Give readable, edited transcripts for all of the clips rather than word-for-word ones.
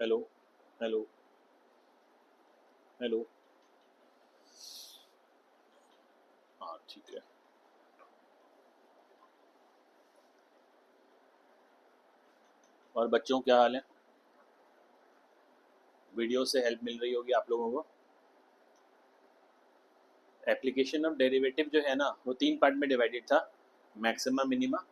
Hello hello hello. हाँ ठीक है। और बच्चों क्या हाल है? वीडियो से हेल्प मिल रही होगी आप लोगों को। एप्लीकेशन ऑफ डेरिवेटिव जो है ना वो तीन पार्ट में डिवाइडेड था। मैक्सिमम, मिनिमा,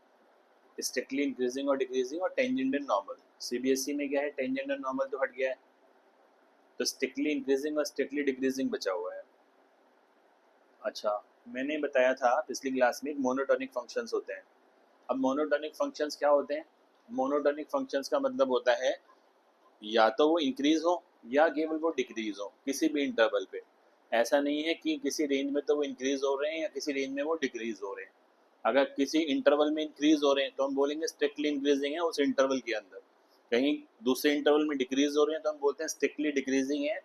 स्ट्रिक्टली इंक्रीजिंग और डिक्रीजिंग, और टेंजेंट एंड नॉर्मल। सीबीएसई में क्या है, टेंजेंट एंड नॉर्मल तो हट गया है, तो स्ट्रिक्टली इंक्रीजिंग और स्ट्रिक्टली डिक्रीजिंग बचा हुआ है। अच्छा, मैंने बताया था पिछली क्लास में मोनोटोनिक फंक्शंस होते हैं। अब मोनोटोनिक फंक्शंस क्या होते हैं? मोनोटोनिक फंक्शंस का मतलब होता है या तो वो इंक्रीज हो या केवल वो डिक्रीज हो किसी भी इंटरवल पे। ऐसा नहीं है कि किसी रेंज में तो वो इंक्रीज हो रहे हैं या किसी रेंज में वो डिक्रीज हो रहे हैं। अगर किसी इंटरवल में इंक्रीज हो रहे हैं तो हम बोलेंगे स्ट्रिक्टली इंक्रीजिंग है उस इंटरवल के अंदर। कहीं दूसरे इंटरवल में डिक्रीज हो रहे हैं तो हम बोलते हैं स्ट्रिक्टली डिक्रीजिंग है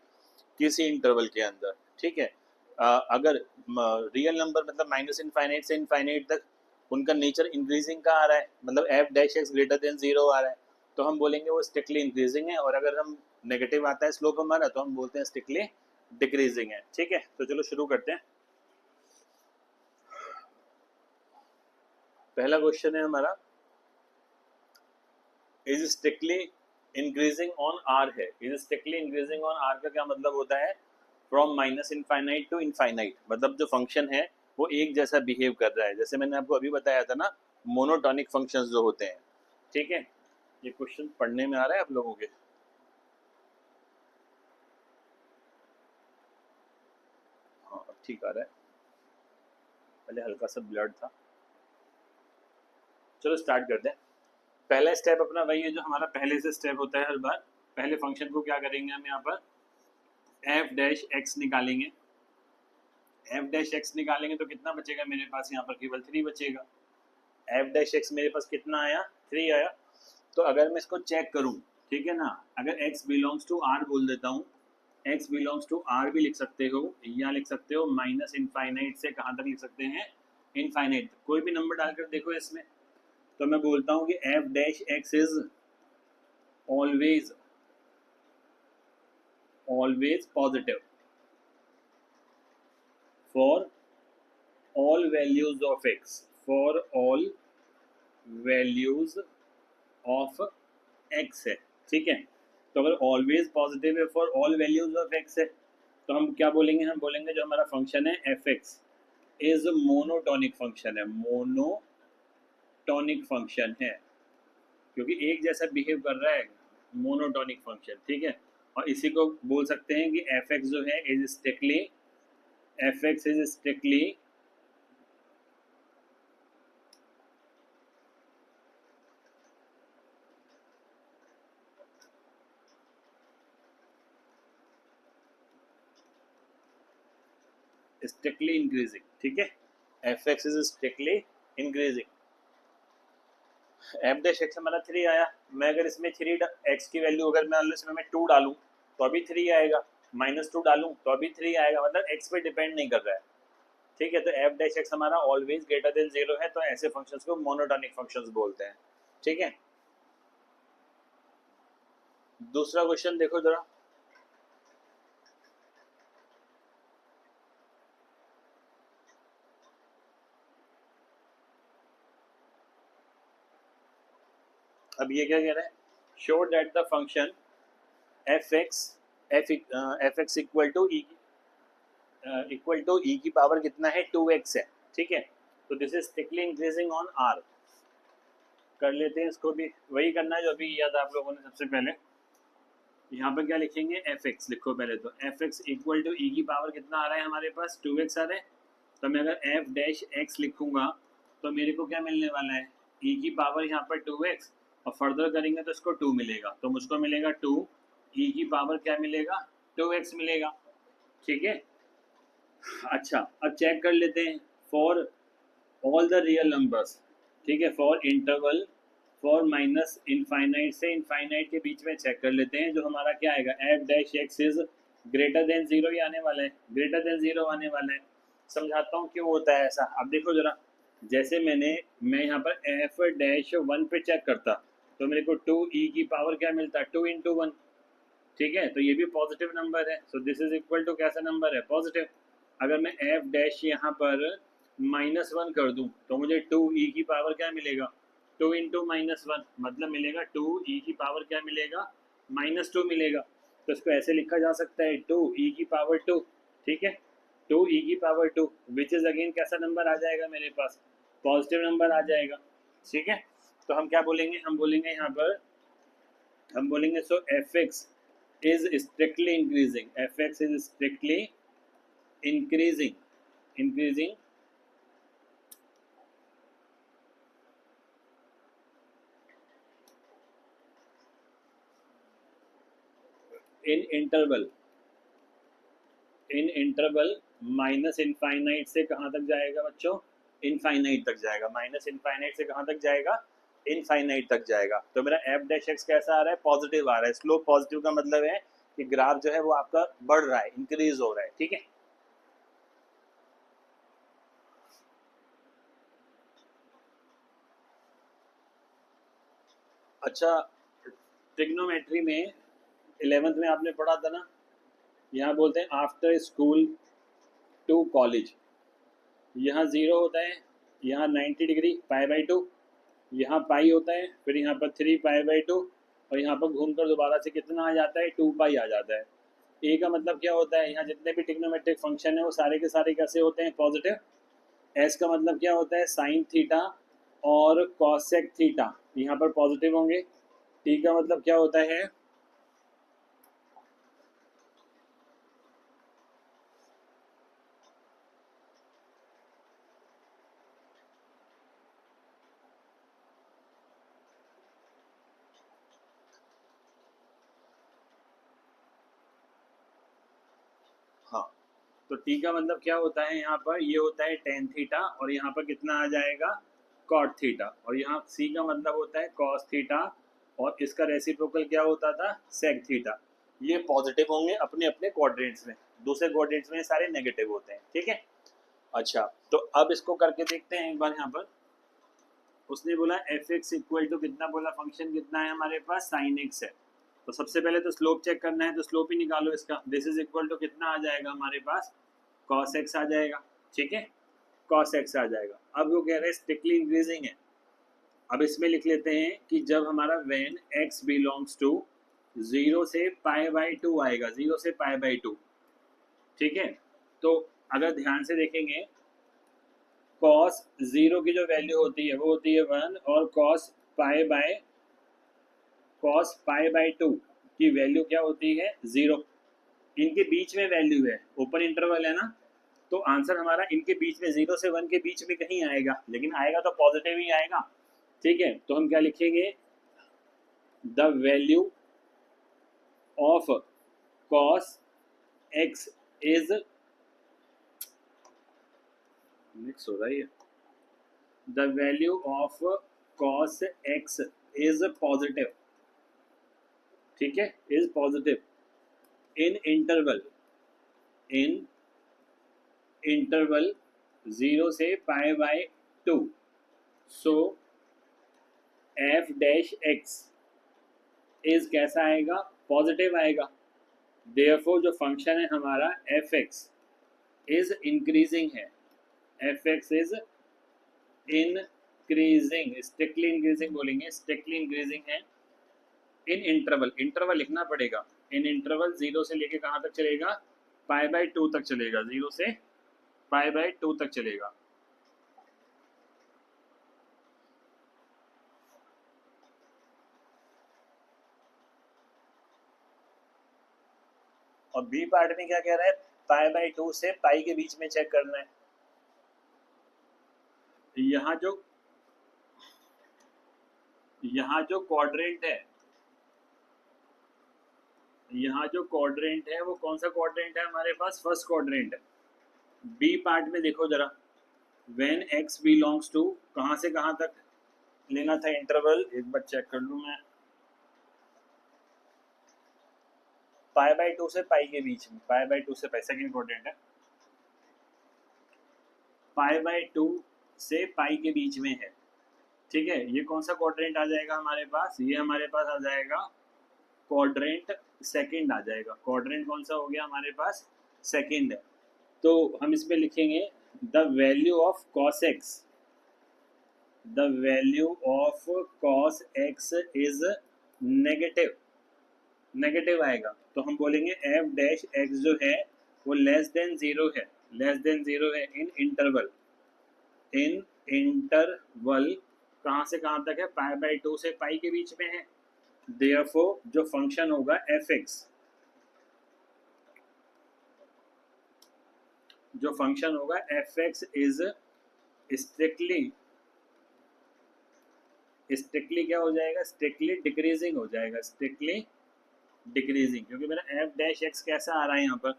किसी इंटरवल के अंदर। ठीक है। अगर रियल नंबर मतलब माइनस इनफाइनाइट से इनफाइनाइट तक उनका नेचर इंक्रीजिंग का आ रहा है, मतलब F dash X greater than zero आ रहा है, तो हम बोलेंगे वो स्ट्रिक्टली इंक्रीजिंग है। और अगर हम नेगेटिव आता है स्लोप हमारा तो हम बोलते हैं स्ट्रिक्टली डिक्रीजिंग है। ठीक है, तो चलो शुरू करते हैं। पहला क्वेश्चन है हमारा, is strictly increasing on R है। Is strictly increasing on R का क्या मतलब होता है? From minus infinite to infinite, मतलब जो फंक्शन है वो एक जैसा बिहेव कर रहा है, जैसे मैंने आपको अभी बताया था ना, मोनोटॉनिक फंक्शंस जो होते हैं। ठीक है, ये क्वेश्चन पढ़ने में आ रहा है आप लोगों के? हाँ अब ठीक आ रहा है, पहले हल्का सा ब्लड था। चलो स्टार्ट करते हैं। पहला स्टेप अपना वही है जो हमारा पहले से स्टेप होता है हर बार। पहले फंक्शन को क्या करेंगे हम यहाँ पर, एफ डैश एक्स निकालेंगे। एफ डैश एक्स निकालेंगे तो कितना बचेगा मेरे पास, यहाँ पर केवल 3 बचेगा। एफ डैश एक्स मेरे पास कितना आया, 3 आया। तो अगर मैं इसको चेक करूं, ठीक है ना, अगर x बिलोंग्स टू r बोल देता हूँ, x बिलोंग्स टू r भी लिख सकते हो या लिख सकते हो माइनस इनफाइनाइट से कहाँ तक लिख सकते हैं, इनफाइनाइट। कोई भी नंबर डालकर देखो इसमें, तो मैं बोलता हूँ कि F dash x is always always positive for all values of x, for all values of x है। ठीक है, तो अगर ऑलवेज पॉजिटिव है for all values of x है तो हम क्या बोलेंगे, हम बोलेंगे जो हमारा फंक्शन है F X is monotonic function है। मोनोटॉनिक फंक्शन है क्योंकि एक जैसा बिहेव कर रहा है, मोनोटॉनिक फंक्शन। ठीक है, और इसी को बोल सकते हैं कि एफ एक्स जो है is strictly, F X is strictly strictly increasing. ठीक है, F X is strictly increasing. F dash x हमारा 3 आया। मैं अगर इसमें 3 एक्स की वैल्यू अगर मैं इसमें मैं 2 डालूं तो अभी 3 आएगा, -2 डालूं तो अभी 3 आएगा, मतलब एक्स पे डिपेंड नहीं कर रहा है। ठीक है, तो एफ डैश एक्स हमारा ऑलवेज ग्रेटर देन जीरो है, तो ऐसे फंक्शंस को मोनोटॉनिक फंक्शंस बोलते हैं। ठीक है, दूसरा क्वेश्चन देखो जरा। अब ये क्या कह रहा है, show that the function F X F X equal to E की पावर कितना है, 2x है। ठीक है, तो this is strictly increasing on R. कर लेते हैं इसको भी, वही करना है जो अभी किया था आप लोगों ने। सबसे पहले यहाँ पर क्या लिखेंगे, एफ एक्स लिखो पहले, तो F X equal to E की पावर कितना आ रहा है हमारे पास, 2x आ रहा है। तो मैं अगर एफ डैश एक्स लिखूंगा तो मेरे को क्या मिलने वाला है, ई की पावर यहाँ पर 2x, और फर्दर करेंगे तो इसको 2 मिलेगा, तो मुझको मिलेगा 2, ई की पावर क्या मिलेगा, 2x मिलेगा। ठीक है, अच्छा अब चेक कर लेते हैं for all the real numbers. ठीक है, for interval, for minus infinite से इनफाइनाइट के बीच में चेक कर लेते हैं, जो हमारा क्या आएगा, F dash x is greater than zero ही आने वाला है, ग्रेटर देन जीरो आने वाला है। समझाता हूँ क्यों होता है ऐसा। अब देखो जरा, जैसे मैं यहाँ पर एफ डैश वन पे चेक करता तो मेरे को 2 ई की पावर क्या मिलता, 2 × 1। ठीक है, तो ये भी पॉजिटिव नंबर है, so this is equal to कैसा नंबर है, पॉजिटिव। अगर मैं एफ डैश यहाँ पर -1 कर दूं तो मुझे 2e की पावर क्या मिलेगा, 2 इंटू -1 मतलब मिलेगा 2e की पावर क्या मिलेगा, -2 मिलेगा। तो इसको ऐसे लिखा जा सकता है 2e की पावर 2, ठीक है, 2e की पावर 2 विच इज अगेन कैसा नंबर आ जाएगा मेरे पास, पॉजिटिव नंबर आ जाएगा, ठीक है। तो हम क्या बोलेंगे, हम बोलेंगे यहाँ पर, हम बोलेंगे so F X is strictly increasing, fx is strictly increasing in interval minus infinite से कहाँ तक जाएगा बच्चों, इनफाइनाइट तक जाएगा, माइनस इनफाइनाइट से कहाँ तक जाएगा, इनफाइनाइट तक जाएगा। तो मेरा एफ डैश एक्स कैसा आ रहा है, पॉजिटिव आ रहा है। स्लोप पॉजिटिव का मतलब है कि ग्राफ जो है वो आपका बढ़ रहा है, इंक्रीज हो रहा है, ठीक है। अच्छा, ट्रिग्नोमेट्री में 11th में आपने पढ़ा था ना, यहाँ बोलते हैं आफ्टर स्कूल टू कॉलेज, यहाँ 0 होता है, यहाँ 90 डिग्री π/2, यहाँ पाई होता है, फिर यहाँ पर 3 π/2 और यहाँ पर घूमकर दोबारा से कितना आ जाता है, 2 पाई आ जाता है। ए का मतलब क्या होता है, यहाँ जितने भी ट्रिग्नोमेट्रिक फंक्शन है वो सारे के सारे कैसे होते हैं, पॉजिटिव। एस का मतलब क्या होता है, साइन थीटा और कॉसेक थीटा यहाँ पर पॉजिटिव होंगे। टी का मतलब क्या होता है, हाँ, तो टी का मतलब क्या होता है, यहाँ पर ये होता है टेन थीटा और यहाँ पर कितना आ जाएगा, कॉट थीटा, और यहाँ सी का मतलब होता है कॉस थीटा और इसका रेसिप्रोकल क्या होता था, सेक थीटा। ये पॉजिटिव होंगे अपने अपने क्वाड्रेंट्स में, दूसरे क्वाड्रेंट्स में सारे नेगेटिव होते हैं, ठीक है। अच्छा, तो अब इसको करके देखते हैं एक बार। यहाँ पर उसने बोला एफ एक्स इक्वल टू कितना, बोला फंक्शन कितना है हमारे पास, साइन एक्स है। तो सबसे पहले तो स्लोप चेक करना है, तो स्लोप ही निकालो इसका, दिस इज इक्वल टू कितना आ जाएगा हमारे पास, कॉस एक्स आ जाएगा, ठीक है, कॉस एक्स आ जाएगा। अब वो कह रहे हैं स्ट्रिक्टली इंक्रीजिंग है। अब इसमें लिख लेते हैं कि जब हमारा वेन एक्स बिलोंग्स टू 0 से π/2 आएगा, 0 से π/2, ठीक है। तो अगर ध्यान से देखेंगे, कॉस 0 की जो वैल्यू होती है वो होती है 1 और कॉस π/2 की वैल्यू क्या होती है, 0। इनके बीच में वैल्यू है, ओपन इंटरवल है ना, तो आंसर हमारा इनके बीच में 0 से 1 के बीच में कहीं आएगा, लेकिन आएगा तो पॉजिटिव ही आएगा, ठीक है। तो हम क्या लिखेंगे, the value of cos x is, mix हो रही है, the value of cos x is positive, ठीक है, इज पॉजिटिव इन इंटरवल 0 से π/2, सो एफ डैश एक्स इज कैसा आएगा, पॉजिटिव आएगा। देयरफॉर जो फंक्शन है हमारा एफ एक्स इज इंक्रीजिंग है, F X is increasing, strictly increasing बोलेंगे, स्ट्रिक्टली इंक्रीजिंग है इन इंटरवल, इंटरवल लिखना पड़ेगा, इन इंटरवल 0 से लेके कहाँ तक चलेगा, π/2 तक चलेगा, 0 से π/2 तक चलेगा। और बी पार्ट में क्या कह रहा है, π/2 से पाई के बीच में चेक करना है। यहाँ जो क्वाड्रेंट है, यहाँ जो क्वाड्रेंट है वो कौन सा क्वाड्रेंट है हमारे पास, फर्स्ट क्वाड्रेंट है। बी पार्ट में देखो जरा, व्हेन एक्स बिलोंग्स टू, कहाँ से कहाँ तक लेना था इंटरवल, एक बार चेक कर लूँ मैं, π/2 से पाई के बीच में, π/2 से पाई सेकंड क्वाड्रेंट है, π/2 से पाई के बीच में है, ठीक है। ये कौन सा क्वाड्रेंट आ जाएगा हमारे पास, ये हमारे पास आ जाएगा क्वाड्रेंट सेकंड आ जाएगा। क्वाड्रेंट कौन सा हो गया हमारे पास? सेकंड है। तो हम इसमें लिखेंगे the value of cos x, the value of cos x is negative, negative आएगा। तो हम बोलेंगे एफ डैश एक्स जो है वो लेस देन जीरो है, लेस देन जीरो है इन इंटरवल, इन इंटरवल कहाँ से कहाँ तक है? पाई बाई 2 से पाई के बीच में है। देयरफॉर जो फंक्शन होगा एफ एक्स, जो फंक्शन होगा F X is strictly, strictly क्या हो जाएगा? स्ट्रिक्टली डिक्रीजिंग हो जाएगा, स्ट्रिक्टली डिक्रीजिंग। क्योंकि मेरा एफ डैश एक्स कैसा आ रहा है यहाँ पर?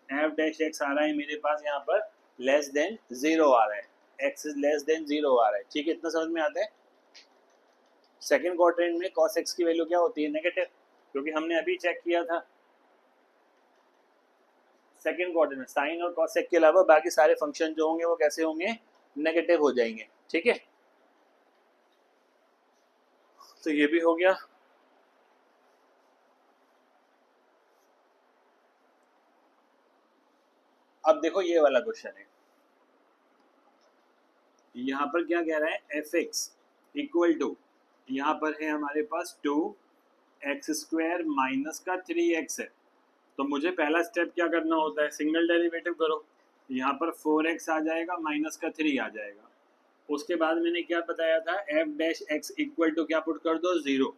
एफ डैश एक्स आ रहा है मेरे पास यहाँ पर लेस देन जीरो आ रहा है, X is less than zero आ रहा है। ठीक है, इतना समझ में आता है? सेकेंड क्वाड्रेंट में कॉस एक्स की वैल्यू क्या होती है? नेगेटिव, क्योंकि हमने अभी चेक किया था सेकेंड क्वाड्रेंट में साइन और कॉसेक के अलावा बाकी सारे फंक्शन जो होंगे वो कैसे होंगे? नेगेटिव हो जाएंगे। ठीक है, तो ये भी हो गया। अब देखो ये वाला क्वेश्चन है, यहाँ पर क्या कह रहा है? एफ एक्स इक्वल टू, यहाँ पर है हमारे पास 2x² माइनस का 3x है। तो मुझे पहला स्टेप क्या करना होता है? सिंगल डेरिवेटिव करो। यहाँ पर 4x आ जाएगा माइनस का 3 आ जाएगा। उसके बाद मैंने क्या बताया था? F dash x equal to क्या पुट कर दो? 0।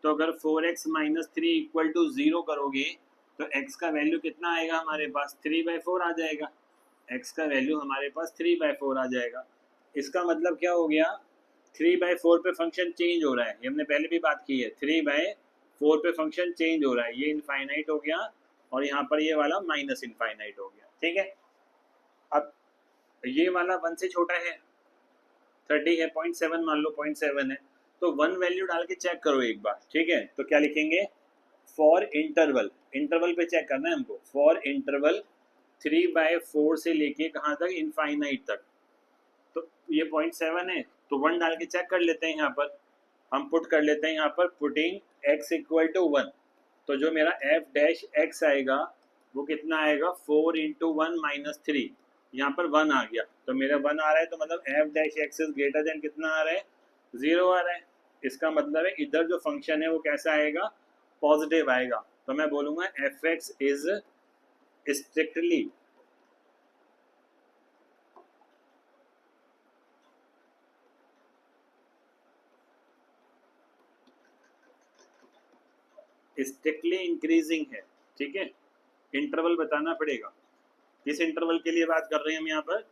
तो अगर 4x माइनस 3 इक्वल टू 0 करोगे तो x का वैल्यू कितना आएगा हमारे पास? 3/4 आ जाएगा। x का वैल्यू हमारे पास 3/4 आ जाएगा। इसका मतलब क्या हो गया? 3/4 पे फंक्शन चेंज हो रहा है, ये हमने पहले भी बात की है। 3/4 पे फंक्शन चेंज हो रहा है, ये इनफाइनाइट हो गया और यहाँ पर ये वाला माइनस इनफाइनाइट हो गया। ठीक है, अब ये वाला 1 से छोटा है, 30 है, 0.7 मान लो, 0.7 है, तो 1 वैल्यू डाल के चेक करो एक बार। ठीक है, तो क्या लिखेंगे? फॉर इंटरवल, इंटरवल पे चेक करना है हमको। फॉर इंटरवल 3/4 से लेके कहाँ तक? इनफाइनाइट तक। तो ये 0.7 है, तो 1 डाल के चेक कर लेते हैं। यहाँ पर हम पुट कर लेते हैं, यहाँ पर पुटिंग x इक्वल टू 1। तो जो मेरा एफ डैश एक्स आएगा वो कितना आएगा? 4 इंटू 1 माइनस 3। यहाँ पर 1 आ गया, तो मेरा 1 आ रहा है, तो मतलब F dash x is greater then कितना आ रहा है? 0 आ रहा है। इसका मतलब है इधर जो फंक्शन है वो कैसा आएगा? पॉजिटिव आएगा। तो मैं बोलूँगा F X is strictly strictly increasing है। ठीक है, इंटरवल बताना पड़ेगा। किस इंटरवल के लिए बात कर रहे हैं हम यहाँ पर?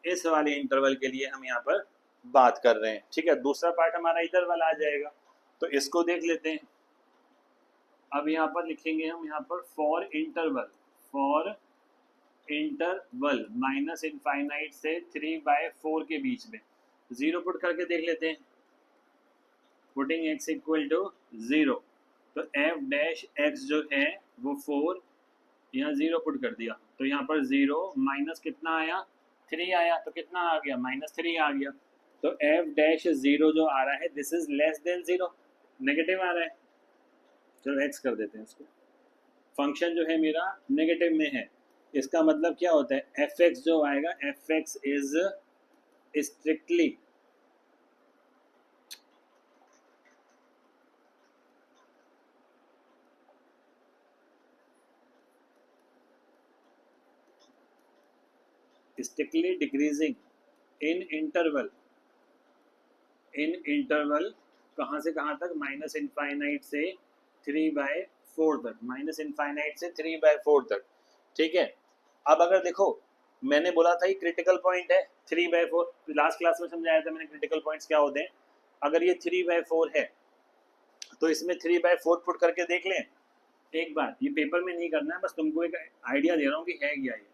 इस वाले इंटरवल के लिए हम यहाँ पर बात कर रहे हैं। ठीक है, दूसरा पार्ट हमारा इधर वाला आ जाएगा, तो इसको देख लेते हैं। अब यहाँ पर लिखेंगे हम, यहाँ पर for interval, for interval minus infinite से 3/4 के बीच में 0 पुट करके देख लेते हैं। पुटिंग x इक्वल टू 0, तो एफ डैश एक्स जो है वो 4, यहाँ 0 पुट कर दिया, तो यहाँ पर 0 माइनस कितना आया? 3 आया, तो कितना आ गया? -3 आ गया। तो एफ डैश 0 जो आ रहा है this is less than 0, negative आ रहा है। चलो एक्स कर देते हैं इसको। फंक्शन जो है मेरा नेगेटिव में है, इसका मतलब क्या होता है? एफ एक्स जो आएगा, F X is strictly strictly decreasing in interval, in interval कहाँ से कहाँ तक? माइनस इनफाइनाइट से 3/4 तक, माइनस इनफाइनाइट से 3/4 तक। ठीक है, अब अगर देखो मैंने बोला था ये क्रिटिकल पॉइंट है 3/4, लास्ट क्लास में समझाया था मैंने क्रिटिकल पॉइंट्स क्या होते हैं। अगर ये 3/4 है तो इसमें 3/4 पुट करके देख लें एक बार। ये पेपर में नहीं करना है, बस तुमको एक आइडिया दे रहा हूँ कि है क्या ये।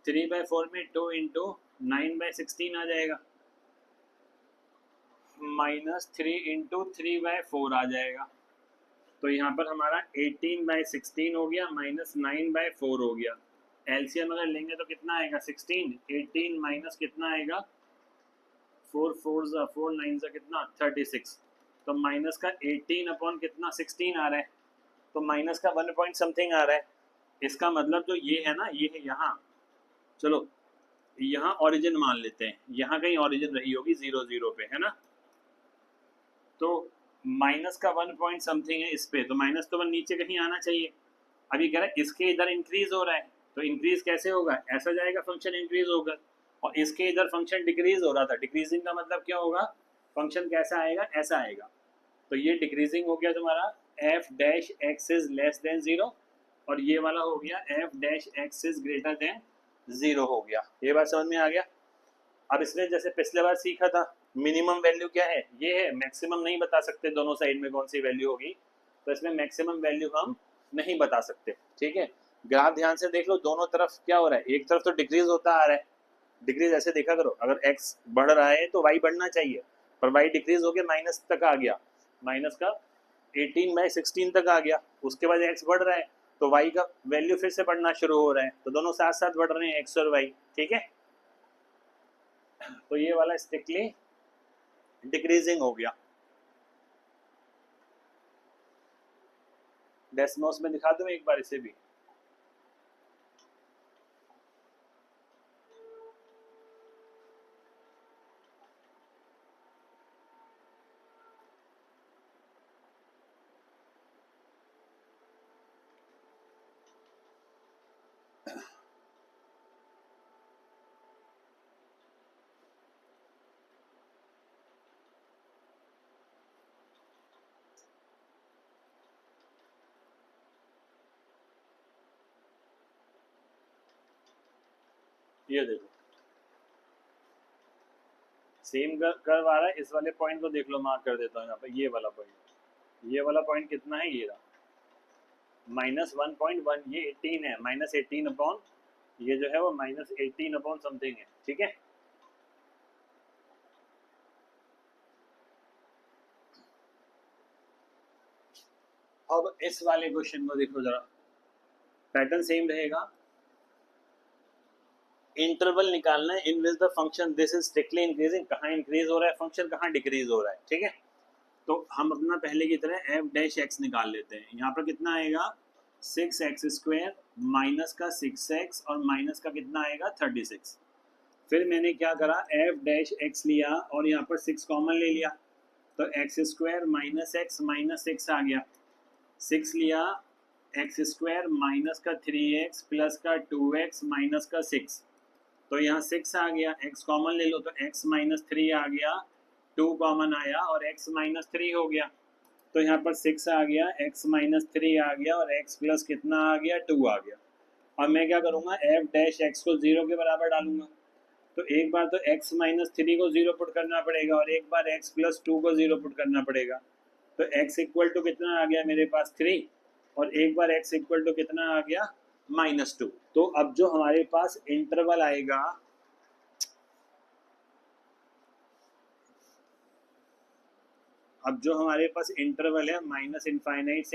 3/4 में 2 इंटू 9/16 आ जाएगा, -3 इंटू 3/4 आ जाएगा। तो यहाँ पर हमारा 18/16 हो गया, -9/4 हो गया। एलसीएम अगर लेंगे तो कितना आएगा? 16, 18 माइनस कितना आएगा? 4 4 4 9 कितना? 36। तो माइनस का 18 अपॉन कितना? 16 आ रहा है। तो माइनस का 1 पॉइंट समथिंग आ रहा है। इसका मतलब जो ये है ना, ये है यहाँ, चलो यहाँ ओरिजिन मान लेते हैं, यहाँ कहीं ओरिजिन रही होगी 0 0 पे, है ना। तो माइनस का 1 पॉइंट समथिंग है इस पे, तो माइनस तो 1 नीचे कहीं आना चाहिए। अभी कह रहा है इसके इधर इंक्रीज हो रहा है, तो इंक्रीज कैसे होगा, ऐसा जाएगा फंक्शन इंक्रीज होगा, और इसके इधर फंक्शन डिक्रीज हो रहा था, डिक्रीजिंग का मतलब क्या होगा, फंक्शन कैसा आएगा, ऐसा आएगा। तो ये डिक्रीजिंग हो गया तुम्हारा F dash x is less than 0, और ये वाला हो गया F dash x is greater then 0 हो गया। ये बात समझ में आ गया। अब इसने जैसे पिछले बार सीखा था, मिनिमम वैल्यू क्या है, ये है, मैक्सिमम नहीं बता सकते दोनों साइड में कौन सी वैल्यू होगी, तो इसमें मैक्सिमम वैल्यू हम नहीं बता सकते, ठीक है। ग्राफ ध्यान से देख लो, दोनों तरफ क्या हो रहा है, एक तरफ तो डिक्रीज होता आ रहा है, डिक्रीज ऐसे देखा करो, अगर x बढ़ रहा है तो y बढ़ना चाहिए, पर y डिक्रीज होके माइनस तक आ गया, माइनस का 18/16 तक आ गया, उसके बाद x बढ़ रहा है तो y का वैल्यू फिर से बढ़ना शुरू हो रहा है, तो दोनों साथ साथ बढ़ रहे हैं x और y, ठीक है। तो ये वाला स्ट्रिक्टली डिक्रीजिंग हो गया। डेसिमल्स में दिखा दूं एक बार इसे भी, ये देखो सेम कर्व आ रहा है, इस वाले पॉइंट को देख लो, मार्क कर देता हूँ यहाँ पे, ये वाला पॉइंट, ये वाला पॉइंट कितना है, ये रहा -1.1, ये 18 है, -18 अपॉन ये जो है वो -18 अपॉन समथिंग है, ठीक है। अब इस वाले क्वेश्चन को देखो जरा, पैटर्न सेम रहेगा, इंटरवल निकालना है in which the function this is strictly increasing, कहाँ इंक्रीज हो रहा है फंक्शन, कहाँ डिक्रीज हो रहा है, ठीक है। तो हम अपना पहले की तरह एफ डैश एक्स निकाल लेते हैं, यहाँ पर कितना आएगा 6x² माइनस का 6x और माइनस का कितना आएगा 36। फिर मैंने क्या करा, एफ डैश एक्स लिया और यहाँ पर 6 कॉमन ले लिया, तो x² माइनस एक्स माइनस 6 आ गया, 6 लिया, x² माइनस का 3x प्लस का 2x माइनस का 6, तो यहाँ 6 आ गया, x कॉमन ले लो तो x माइनस 3 आ गया, 2 कॉमन आया और x माइनस 3 हो गया, तो यहाँ पर 6 आ गया, x माइनस 3 आ गया और x प्लस कितना आ गया 2 आ गया। अब मैं क्या करूँगा, एफ डैश एक्स को 0 के बराबर डालूंगा, तो एक बार तो x माइनस 3 को 0 पुट करना पड़ेगा और एक बार x प्लस 2 को 0 पुट करना पड़ेगा, तो x इक्वल टू कितना आ गया मेरे पास 3, और एक बार x इक्वल टू कितना आ गया -2। तो अब जो हमारे पास इंटरवल आएगा, अब जो हमारे पास इंटरवल है -∞ से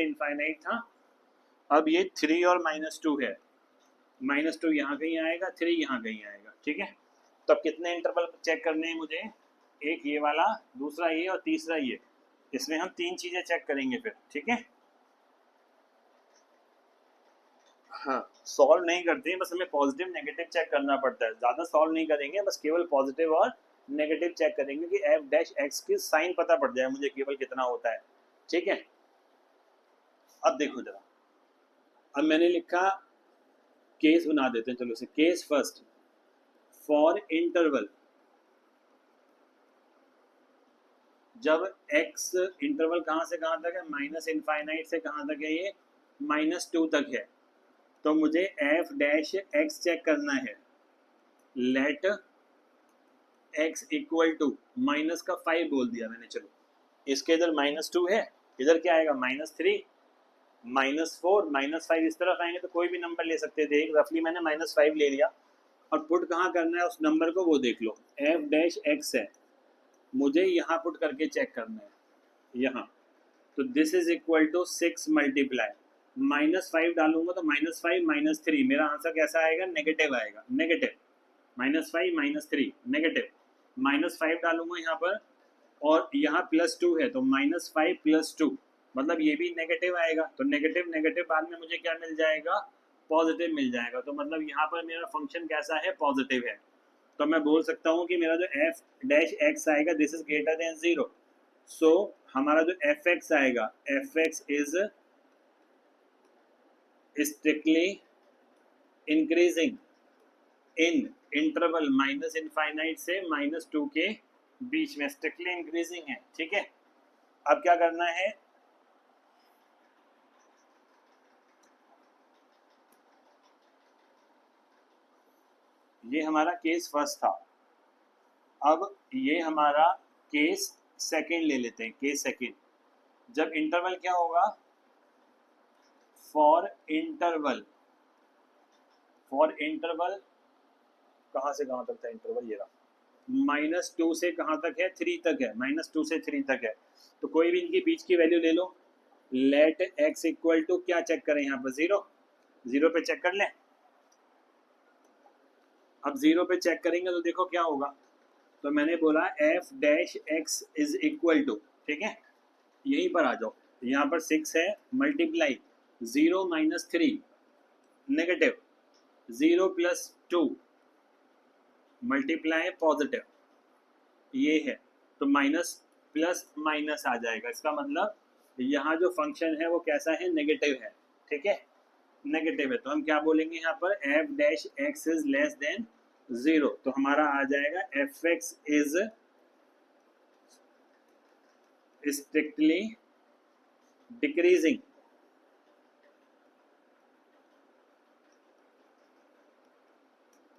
इनफाइनाइट था, अब ये 3 और -2 है, -2 यहाँ कहीं आएगा, 3 यहाँ कहीं आएगा, ठीक है। तो अब कितने इंटरवल चेक करने हैं मुझे, एक ये वाला, दूसरा ये और तीसरा ये, इसमें हम 3 चीजें चेक करेंगे फिर, ठीक है। हाँ, सॉल्व नहीं करते हैं, बस हमें पॉजिटिव नेगेटिव चेक करना पड़ता है, ज़्यादा सॉल्व नहीं करेंगे, बस केवल पॉजिटिव और नेगेटिव चेक करेंगे कि एफ डैश एक्स की साइन पता पड़ जाए मुझे केवल कितना होता है, ठीक है। अब देखो जरा, अब मैंने लिखा, केस बना देते हैं, चलो इसे केस फर्स्ट, फॉर इंटरवल जब x इंटरवल कहाँ से कहाँ तक है, -∞ से कहाँ तक है, ये -2 तक है, तो मुझे एफ डैश एक्स चेक करना है, let x equal to minus का 5 बोल दिया मैंने, चलो इसके इधर -2 है, इधर क्या आएगा -3 -4 -5, इस तरफ आएंगे तो कोई भी नंबर ले सकते थे, एक रफली मैंने -5 ले लिया, और पुट कहाँ करना है उस नंबर को वो देख लो, एफ डैश एक्स है, मुझे यहाँ पुट करके चेक करना है, यहाँ, तो this is equal to 6 multiply -5 डालूंगा तो -5 -3, मेरा आंसर कैसा आएगा, नेगेटिव आएगा, नेगेटिव, -5 -3 नेगेटिव, -5 डालूंगा यहाँ पर और यहाँ +2 है तो -5 + 2, मतलब ये भी नेगेटिव आएगा, तो नेगेटिव नेगेटिव बाद में मुझे क्या मिल जाएगा, पॉजिटिव मिल जाएगा। तो मतलब यहाँ पर मेरा फंक्शन कैसा है, पॉजिटिव है। तो मैं बोल सकता हूँ कि मेरा जो एफ डैश एक्स आएगा दिस इज ग्रेटर देन 0। सो हमारा जो एफ एक्स आएगा, F X is strictly increasing in interval minus infinite से -2 के बीच में, स्ट्रिक्टली इंक्रीजिंग है। ठीक है, अब क्या करना है, ये हमारा केस फर्स्ट था। अब ये हमारा केस सेकंड ले लेते हैं। केस सेकंड, जब इंटरवल क्या होगा, फॉर इंटरवल कहां से कहां तक था इंटरवल, ये रहा, -2 से कहां तक है, 3 तक है, -2 से 3 तक है। तो कोई भी इनके बीच की वैल्यू ले लो। लेट x इक्वल टू क्या चेक करें यहाँ पर, 0 पे चेक कर लें। अब 0 पे चेक करेंगे तो देखो क्या होगा, तो मैंने बोला f dash x is equal to, ठीक है, यहीं पर आ जाओ। यहाँ पर 6 है, मल्टीप्लाई 0 - 3 नेगेटिव, 0 + 2 मल्टीप्लाई पॉजिटिव, ये है। तो माइनस प्लस माइनस आ जाएगा, इसका मतलब यहाँ जो फंक्शन है वो कैसा है, नेगेटिव है। ठीक है, नेगेटिव है, तो हम क्या बोलेंगे यहाँ पर, F dash x is less than 0। तो हमारा आ जाएगा F X is strictly decreasing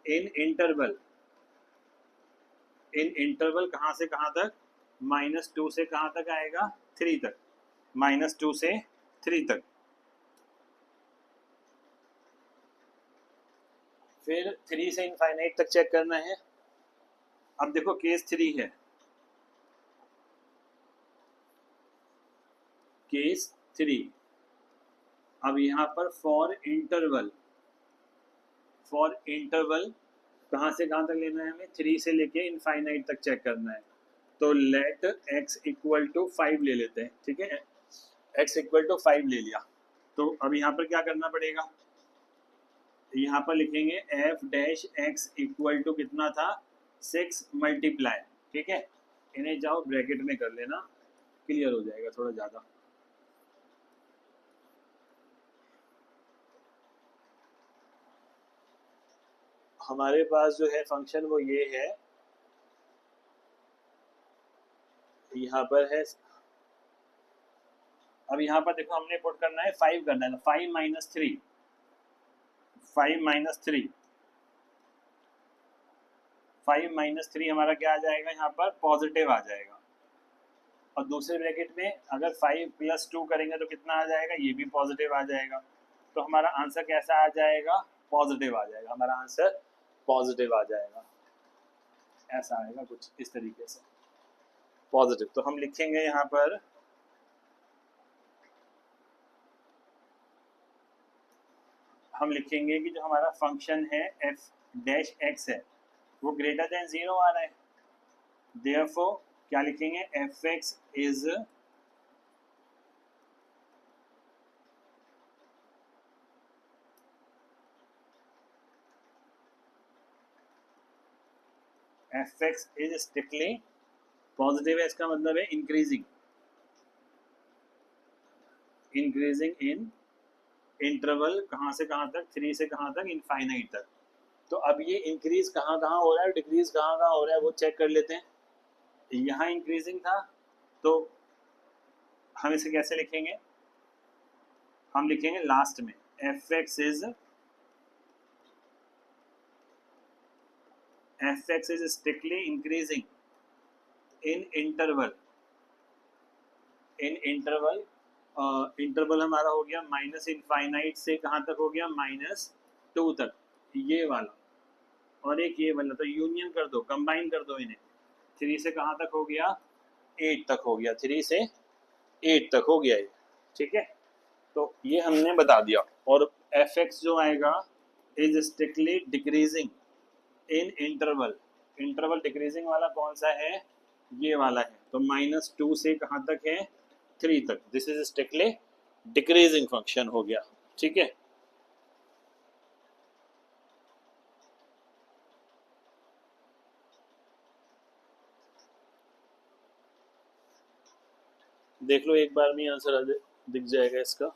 in interval कहाँ से कहाँ तक, -2 से कहाँ तक आएगा, 3 तक, -2 से 3 तक। फिर 3 से इनफाइनाइट तक चेक करना है। अब देखो केस 3 है, केस 3। अब यहाँ पर फॉर इंटरवल कहाँ से कहाँ तक लेना है हमें, 3 से लेके इनफाइनाइट तक चेक करना है। तो लेट x इक्वल टू 5 ले लेते हैं। ठीक है, x इक्वल टू 5 ले लिया। तो अब यहाँ पर क्या करना पड़ेगा, यहाँ पर लिखेंगे f dash x equal to कितना था, 6 मल्टीप्लाई। ठीक है, इन्हें जाओ ब्रैकेट में कर लेना, क्लियर हो जाएगा थोड़ा ज़्यादा। हमारे पास जो है फंक्शन वो ये है, यहाँ पर है। अब यहाँ पर देखो हमने पुट करना है 5 करना है, तो 5 - 3 हमारा क्या आ जाएगा, यहाँ पर पॉजिटिव आ जाएगा। और दूसरे ब्रैकेट में अगर 5 + 2 करेंगे तो कितना आ जाएगा, ये भी पॉजिटिव आ जाएगा। तो हमारा आंसर कैसा आ जाएगा, पॉजिटिव आ जाएगा, हमारा आंसर पॉजिटिव आ जाएगा। ऐसा आएगा कुछ इस तरीके से, पॉजिटिव। तो हम लिखेंगे यहाँ पर, हम लिखेंगे कि जो हमारा फंक्शन है एफ डैश एक्स है वो ग्रेटर देन 0 आ रहा है। देयरफॉर क्या लिखेंगे, F X is strictly positive है, इसका मतलब है इंक्रीजिंग इन इंटरवल कहाँ से कहाँ तक, 3 से कहाँ तक, इनफाइनाइट तक। तो अब ये इंक्रीज कहाँ कहाँ हो रहा है, डिक्रीज कहाँ कहाँ हो रहा है, वो चेक कर लेते हैं। यहाँ इंक्रीजिंग था, तो हम इसे कैसे लिखेंगे, हम लिखेंगे लास्ट में F X is strictly increasing in interval interval हमारा हो गया माइनस इनफाइनाइट से कहाँ तक हो गया, -2 तक, ये वाला। और एक ये वाला, तो यूनियन कर दो, कंबाइन कर दो इन्हें। 3 से कहाँ तक हो गया, 8 तक हो गया, 3 से 8 तक हो गया ये। ठीक है, तो ये हमने बता दिया। और एफ एक्स जो आएगा is strictly decreasing in interval decreasing वाला कौन सा है, ये वाला है। तो -2 से कहाँ तक है, 3 तक, this is strictly decreasing function हो गया। ठीक है, देख लो एक बार में आंसर दिख जाएगा इसका।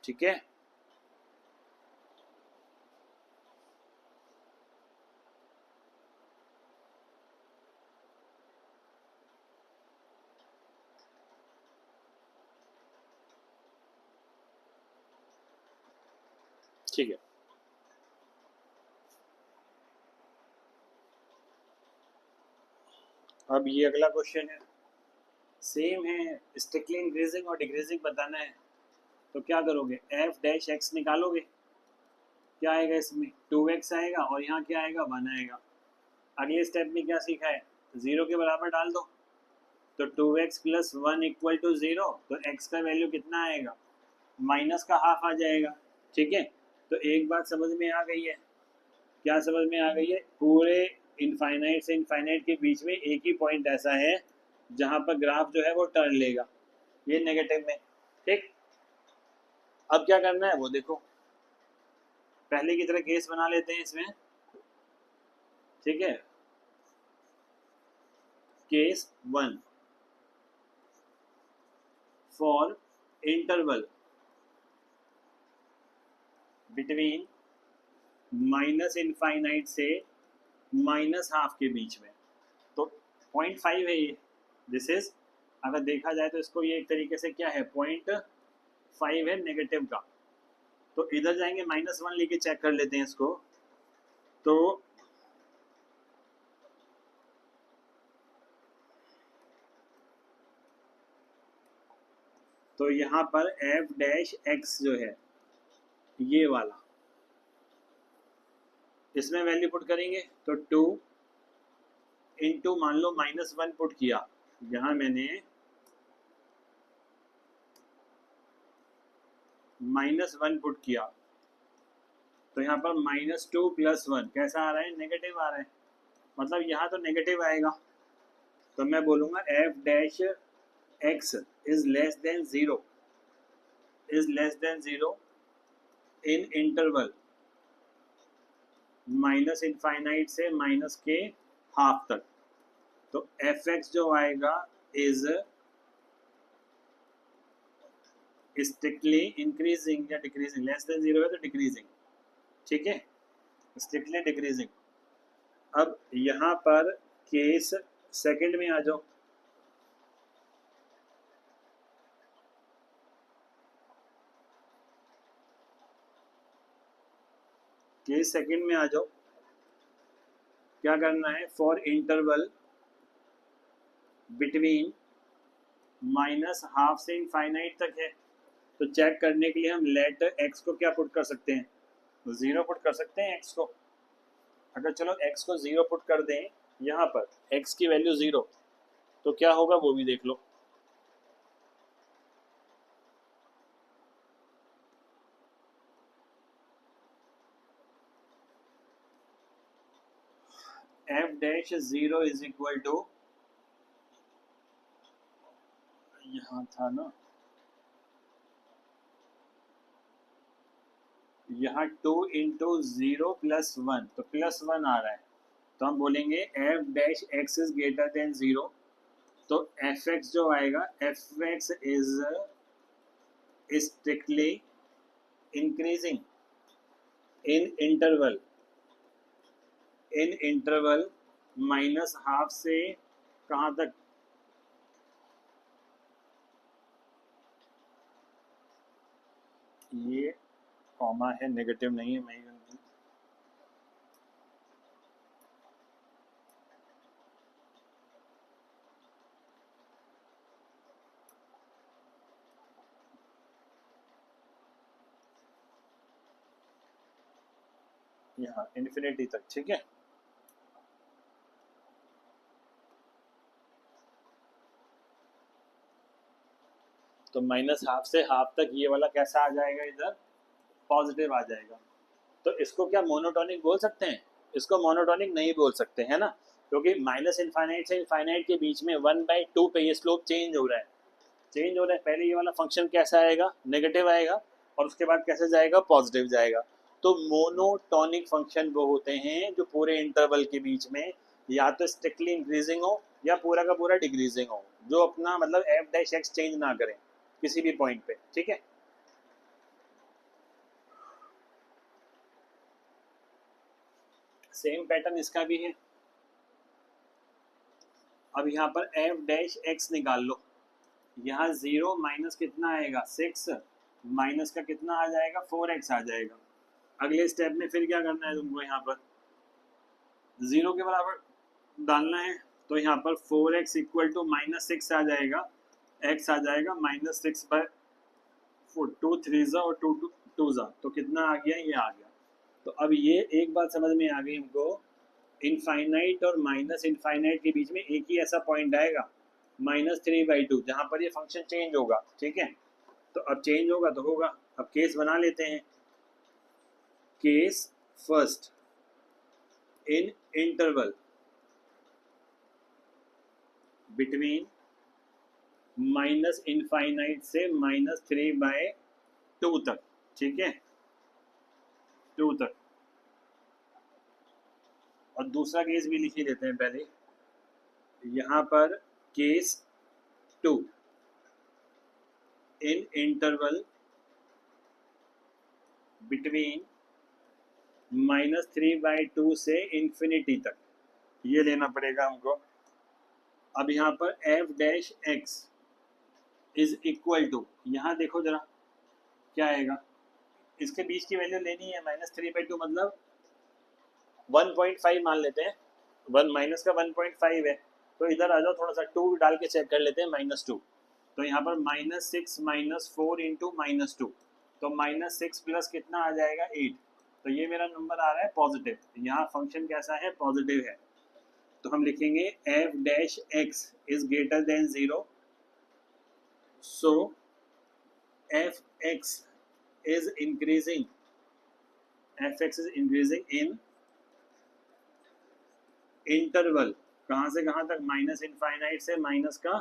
ठीक है, ठीक है। अब ये अगला क्वेश्चन है, सेम है, स्ट्रिक्टली इंक्रीजिंग और डिक्रीजिंग बताना है। तो क्या करोगे, एफ डैश एक्स निकालोगे, क्या आएगा इसमें 2x आएगा और यहाँ क्या आएगा 1 आएगा। अगले स्टेप में क्या सीखा है, 0 के बराबर डाल दो, तो 2x प्लस 1 इक्वल टू 0, तो x का वैल्यू कितना आएगा, माइनस का हाफ आ जाएगा। ठीक है, तो एक बात समझ में आ गई है, क्या समझ में आ गई है, पूरे इनफाइनाइट से इनफाइनाइट के बीच में एक ही पॉइंट ऐसा है जहां पर ग्राफ जो है वो टर्न लेगा, ये नेगेटिव में। ठीक, अब क्या करना है वो देखो, पहले की तरह केस बना लेते हैं इसमें। ठीक है, case 1, for interval between minus infinite से माइनस हाफ के बीच में, तो 0.5 है ये, दिस इज, अगर देखा जाए तो इसको ये एक तरीके से क्या है 0.5 है नेगेटिव का। तो इधर जाएंगे -1 लेके चेक कर लेते हैं इसको। तो यहाँ पर एफ डैश एक्स जो है ये वाला, इसमें वैल्यू पुट करेंगे तो 2 इंटू मान लो -1 पुट किया, यहाँ मैंने -1 पुट किया, तो यहाँ पर -2 + 1 कैसा आ रहा है, नेगेटिव आ रहा है, मतलब यहाँ तो नेगेटिव आएगा। तो मैं बोलूँगा F dash x is less than 0, is less than 0 in interval minus infinite से माइनस के हाफ तक। तो एफ एक्स जो आएगा इज स्ट्रिक्टली इंक्रीजिंग या डिक्रीजिंग, लेस देन 0 है तो डिक्रीजिंग। ठीक है, स्ट्रिक्टली डिक्रीजिंग। अब यहाँ पर केस सेकंड में आ जाओ, केस सेकंड में आ जाओ, क्या करना है, फॉर इंटरवल बिटवीन -हाफ से इनफाइनाइट तक है, तो चेक करने के लिए हम लेट एक्स को क्या पुट कर सकते हैं, 0 पुट कर सकते हैं एक्स को। अगर चलो एक्स को 0 पुट कर दें, यहाँ पर एक्स की वैल्यू 0, तो क्या होगा वो भी देख लो। F dash zero is equal to, यहाँ था ना, यहाँ 2 इंटू जीरो प्लस वन, तो प्लस वन आ रहा है, तो हम बोलेंगे F dash x is greater than zero, तो एफ एक्स जो आएगा, F X is strictly increasing in interval minus half से कहाँ तक, ये कॉमा है, नेगेटिव नहीं है, मैं यहाँ इन्फिनिटी तक, ठीक है। तो माइनस हाफ से हाफ तक ये वाला कैसा आ जाएगा, इधर पॉजिटिव आ जाएगा। तो इसको क्या मोनोटोनिक बोल सकते हैं? इसको मोनोटोनिक नहीं बोल सकते, है ना, क्योंकि माइनस इनफाइनाइट से इनफाइनाइट के बीच में 1/2 पे ये स्लोप चेंज हो रहा है, चेंज हो रहा है। पहले ये वाला फंक्शन कैसा आएगा, नेगेटिव आएगा, और उसके बाद कैसे जाएगा, पॉजिटिव जाएगा। तो मोनोटोनिक फंक्शन वो होते हैं जो पूरे इंटरवल के बीच में या तो स्ट्रिक्टली इंक्रीजिंग हो या पूरा का पूरा डिक्रीजिंग हो, जो अपना मतलब एफ डैश एक्स चेंज ना करें किसी भी पॉइंट पे, ठीक है। सेम पैटर्न इसका भी है। अब यहाँ पर एफ डैश एक्स निकाल लो, यहाँ जीरो माइनस कितना आएगा, 6, माइनस का कितना आ जाएगा, 4x आ जाएगा। अगले स्टेप में फिर क्या करना है तुमको, यहाँ पर जीरो के बराबर डालना है, तो यहाँ पर 4x इक्वल टू -6 आ जाएगा, x आ जाएगा -6/4, 2 3 जा और 2 2 जा, तो कितना आ गया, ये आ गया। तो अब ये एक बात समझ में आ गई हमको, इनफाइनाइट और माइनस इनफाइनाइट के बीच में एक ही ऐसा पॉइंट आएगा -3/2 जहाँ पर ये फंक्शन चेंज होगा, ठीक है। तो अब चेंज होगा तो होगा। अब केस बना लेते हैं, केस फर्स्ट, इन इंटरवल बिटवीन माइनस इनफाइनाइट से -3/2 तक, ठीक है, 2 तक। और दूसरा केस भी लिख ही देते हैं पहले, यहाँ पर केस 2, इन इंटरवल बिटवीन -3/2 से इंफिनिटी तक, ये लेना पड़ेगा हमको। अब यहाँ पर F dash x is equal to, यहाँ देखो जरा क्या आएगा, इसके बीच की वैल्यू लेनी है, -3/2 मतलब 1.5 मान लेते हैं, वन माइनस का 1.5 है, तो इधर आ जाओ, थोड़ा सा 2 डाल के चेक कर लेते हैं, -2, तो यहाँ पर -6 -4 इंटू -2, तो -6 प्लस कितना आ जाएगा, 8, तो ये मेरा नंबर आ रहा है पॉजिटिव, यहाँ फंक्शन कैसा है, पॉजिटिव है। तो हम लिखेंगे f dash x is greater then 0, so F X is increasing, F X is increasing in interval, कहाँ से कहाँ तक, माइनस इनफाइनाइट से माइनस का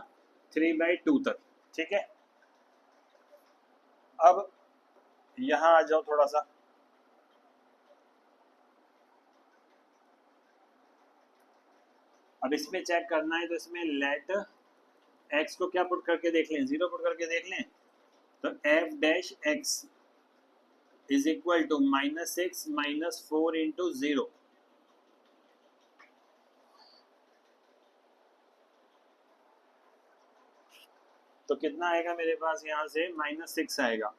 3/2 तक, ठीक है। अब यहाँ आ जाओ थोड़ा सा, अब इसमें चेक करना है, तो इसमें लेट एक्स को क्या पुट करके देख लें, 0 पुट करके देख लें, तो F dash x is equal to -6 -4 into 0, तो कितना आएगा मेरे पास, यहाँ से -6 आएगा,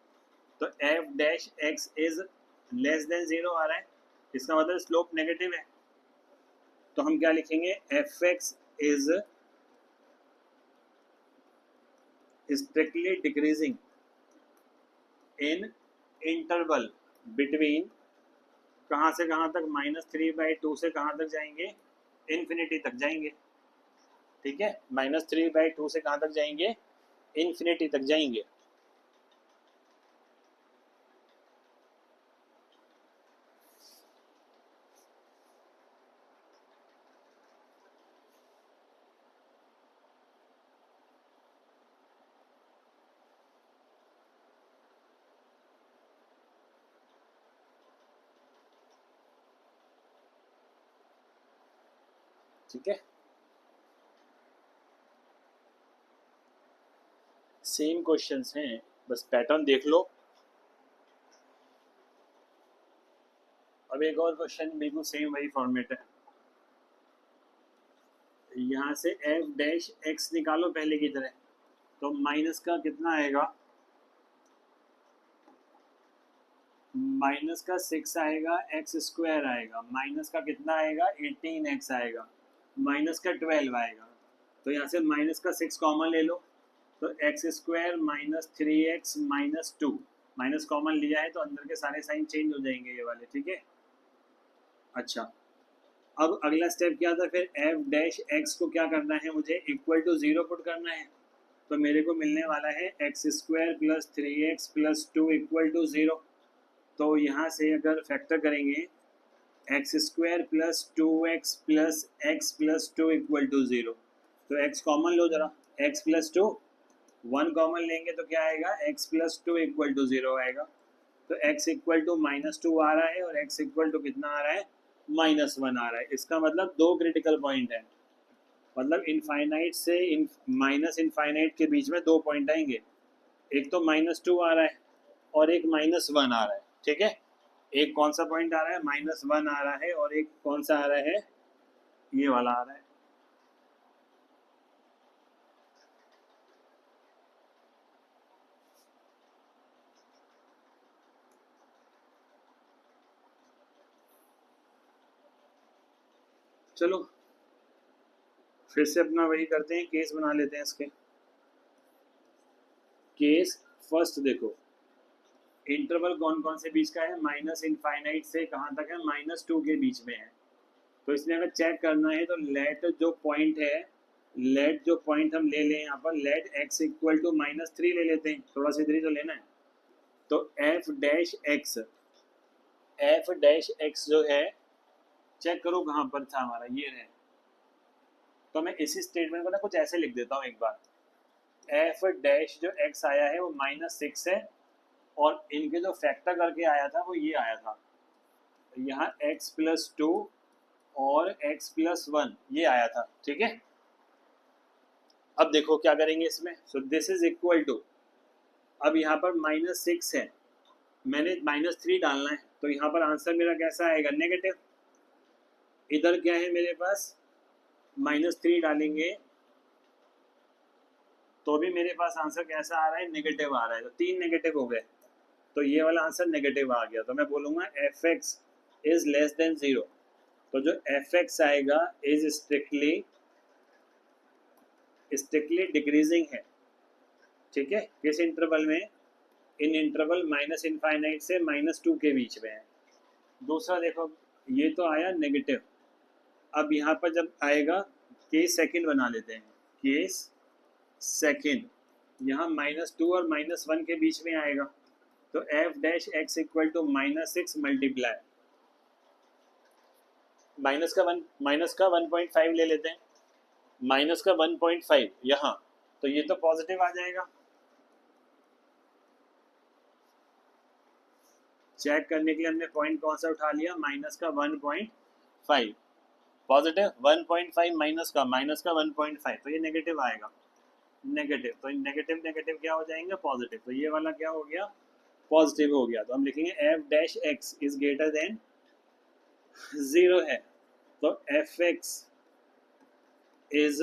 तो F dash x is less than 0 आ रहा है, इसका मतलब स्लोप नेगेटिव है। तो हम क्या लिखेंगे, F X is strictly decreasing in interval between, कहाँ से कहाँ तक, -3/2 से कहाँ तक जाएंगे, इन्फिनिटी तक जाएंगे, ठीक है, -3/2 से कहाँ तक जाएंगे, इन्फिनिटी तक जाएंगे। ठीक है, सेम क्वेश्चंस हैं, बस पैटर्न देख लो। अब एक और क्वेश्चन बिल्कुल सेम वही फॉर्मेट है। यहाँ से एफ डैश एक्स निकालो पहले की तरह, तो माइनस का कितना आएगा, माइनस का 6 आएगा, एक्स स्क्वायर आएगा, माइनस का कितना आएगा 18x आएगा, माइनस का 12 आएगा। तो यहाँ से माइनस का 6 कॉमन ले लो, तो x square minus 3x minus 2, minus common लिया है तो अंदर के सारे साइन चेंज हो जाएंगे ये वाले, ठीक है। अच्छा, अब अगला स्टेप क्या था फिर, एफ डैश एक्स को क्या करना है मुझे, इक्वल टू 0 पुट करना है। तो मेरे को मिलने वाला है x square plus 3x plus 2 equal to 0। तो यहाँ से अगर फैक्टर करेंगे, x square plus 2x plus x plus 2 equal to 0, तो x कॉमन लो जरा, x प्लस 2, 1 कॉमन लेंगे तो क्या आएगा, x प्लस 2 इक्वल टू 0 आएगा। तो x इक्वल टू -2 आ रहा है और x इक्वल टू कितना आ रहा है, -1 आ रहा है। इसका मतलब दो क्रिटिकल पॉइंट है, मतलब इनफाइनाइट से माइनस इनफाइनाइट के बीच में दो पॉइंट आएंगे, एक तो -2 आ रहा है और एक -1 आ रहा है, ठीक है। एक कौन सा पॉइंट आ रहा है, -1 आ रहा है, और एक कौन सा आ रहा है, ये वाला आ रहा है। चलो फिर से अपना वही करते हैं, केस बना लेते हैं इसके। केस फर्स्ट देखो, इंटरवल कौन कौन से बीच का है, माइनस इनफाइनाइट से कहाँ तक है, -2 के बीच में है। तो इसलिए अगर चेक करना है तो लेट जो पॉइंट है, लेट जो पॉइंट हम ले लें यहाँ पर, लेट x इक्वल टू -3 ले लेते हैं, थोड़ा सा इधर ही तो लेना है। तो एफ डैश एक्स जो है, चेक करो कहाँ पर था हमारा, ये है। तो मैं इसी स्टेटमेंट को ना कुछ ऐसे लिख देता हूँ एक बार, एफ डैश जो x आया है वो -6 है, और इनके जो फैक्टर करके आया था वो ये आया था, यहाँ x प्लस 2 और x प्लस 1 ये आया था, ठीक है। अब देखो क्या करेंगे इसमें, so this is equal to, अब यहाँ पर -6 है, मैंने -3 डालना है, तो यहाँ पर आंसर मेरा कैसा आएगा, नेगेटिव। इधर क्या है मेरे पास, -3 डालेंगे तो भी मेरे पास आंसर कैसा आ रहा है, नेगेटिव आ रहा है, तो 3 नेगेटिव हो गए, तो ये वाला आंसर नेगेटिव आ गया। तो मैं बोलूँगा F X is less than 0, तो जो एफ एक्स आएगा इज स्ट्रिक्टली डिक्रीजिंग है, ठीक है। किस इंटरवल में, इन इंटरवल माइनस इनफाइनाइट से -2 के बीच में है। दूसरा देखो, ये तो आया नेगेटिव, अब यहाँ पर जब आएगा, केस सेकंड बना लेते हैं, केस सेकंड, यहाँ -2 और -1 के बीच में आएगा, तो F dash x equal to -6 multiply minus का 1.5 ले लेते हैं, माइनस का 1.5 यहाँ, तो ये तो पॉजिटिव आ जाएगा। चेक करने के लिए हमने पॉइंट कौन सा उठा लिया, माइनस का 1.5, पॉजिटिव 1.5 माइनस का 1.5, तो ये नेगेटिव आएगा, नेगेटिव, तो नेगेटिव नेगेटिव क्या हो जाएंगे, पॉजिटिव, तो ये वाला क्या हो गया, पॉजिटिव हो गया। तो हम लिखेंगे f dash x is greater then 0 है, तो F X is